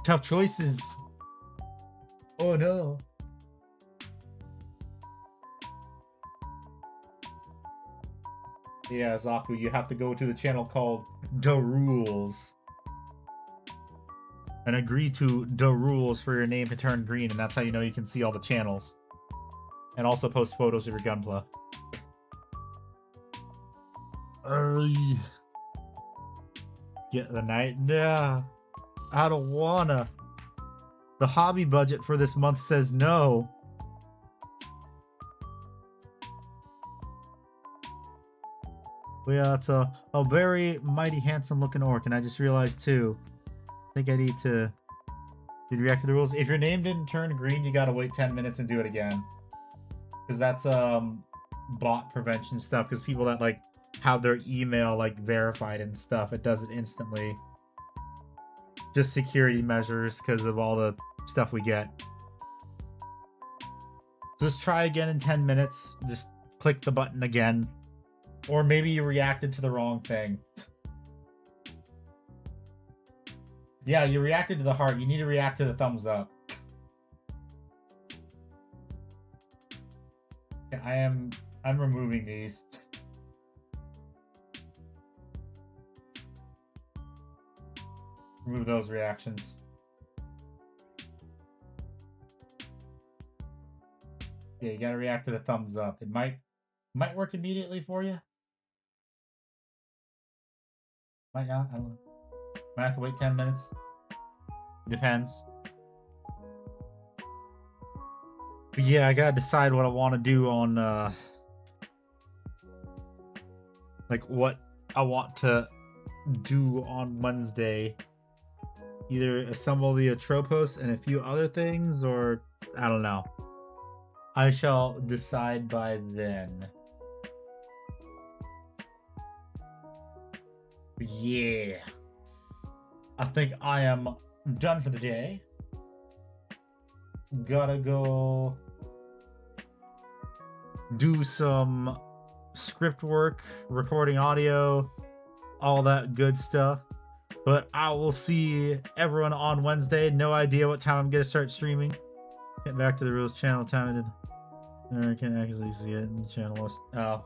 Tough choices. Oh no. Yeah, Zaku, you have to go to the channel called The Rules. And agree to the rules for your name to turn green, and that's how you know you can see all the channels. And also post photos of your gunpla. Get the Knight? Nah. I don't wanna. The hobby budget for this month says no. Well, yeah, it's a very mighty handsome looking orc, and I just realized too. I think I need to... Did you react to the rules? If your name didn't turn green, you gotta wait 10 minutes and do it again. Because that's bot prevention stuff, because people that like have their email like verified and stuff, it does it instantly. Just security measures because of all the stuff we get. Just try again in 10 minutes. Just click the button again. Or maybe you reacted to the wrong thing. Yeah, you reacted to the heart. You need to react to the thumbs up. Yeah, I'm removing these. Remove those reactions. Yeah, you gotta react to the thumbs up. It might work immediately for you. Might not. I don't know. Might have to wait 10 minutes. Depends. But yeah, I gotta decide what I want to do on like what I want to do on Wednesday. Either assemble the Atropos and a few other things, or I don't know. I shall decide by then. Yeah. I think I am done for the day. Gotta go do some script work, recording audio, all that good stuff. But I will see everyone on Wednesday. No idea what time I'm gonna start streaming. Get back to the rules channel time. I can't actually see it in the channel list. Oh.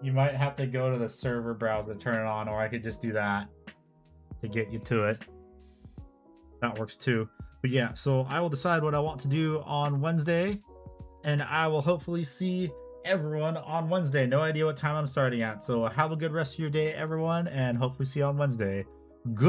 You might have to go to the server browser to turn it on, or I could just do that to get you to it. That works too. But yeah, so I will decide what I want to do on Wednesday, and I will hopefully see everyone on Wednesday. No idea what time I'm starting at. So have a good rest of your day, everyone, and hopefully see you on Wednesday. Good.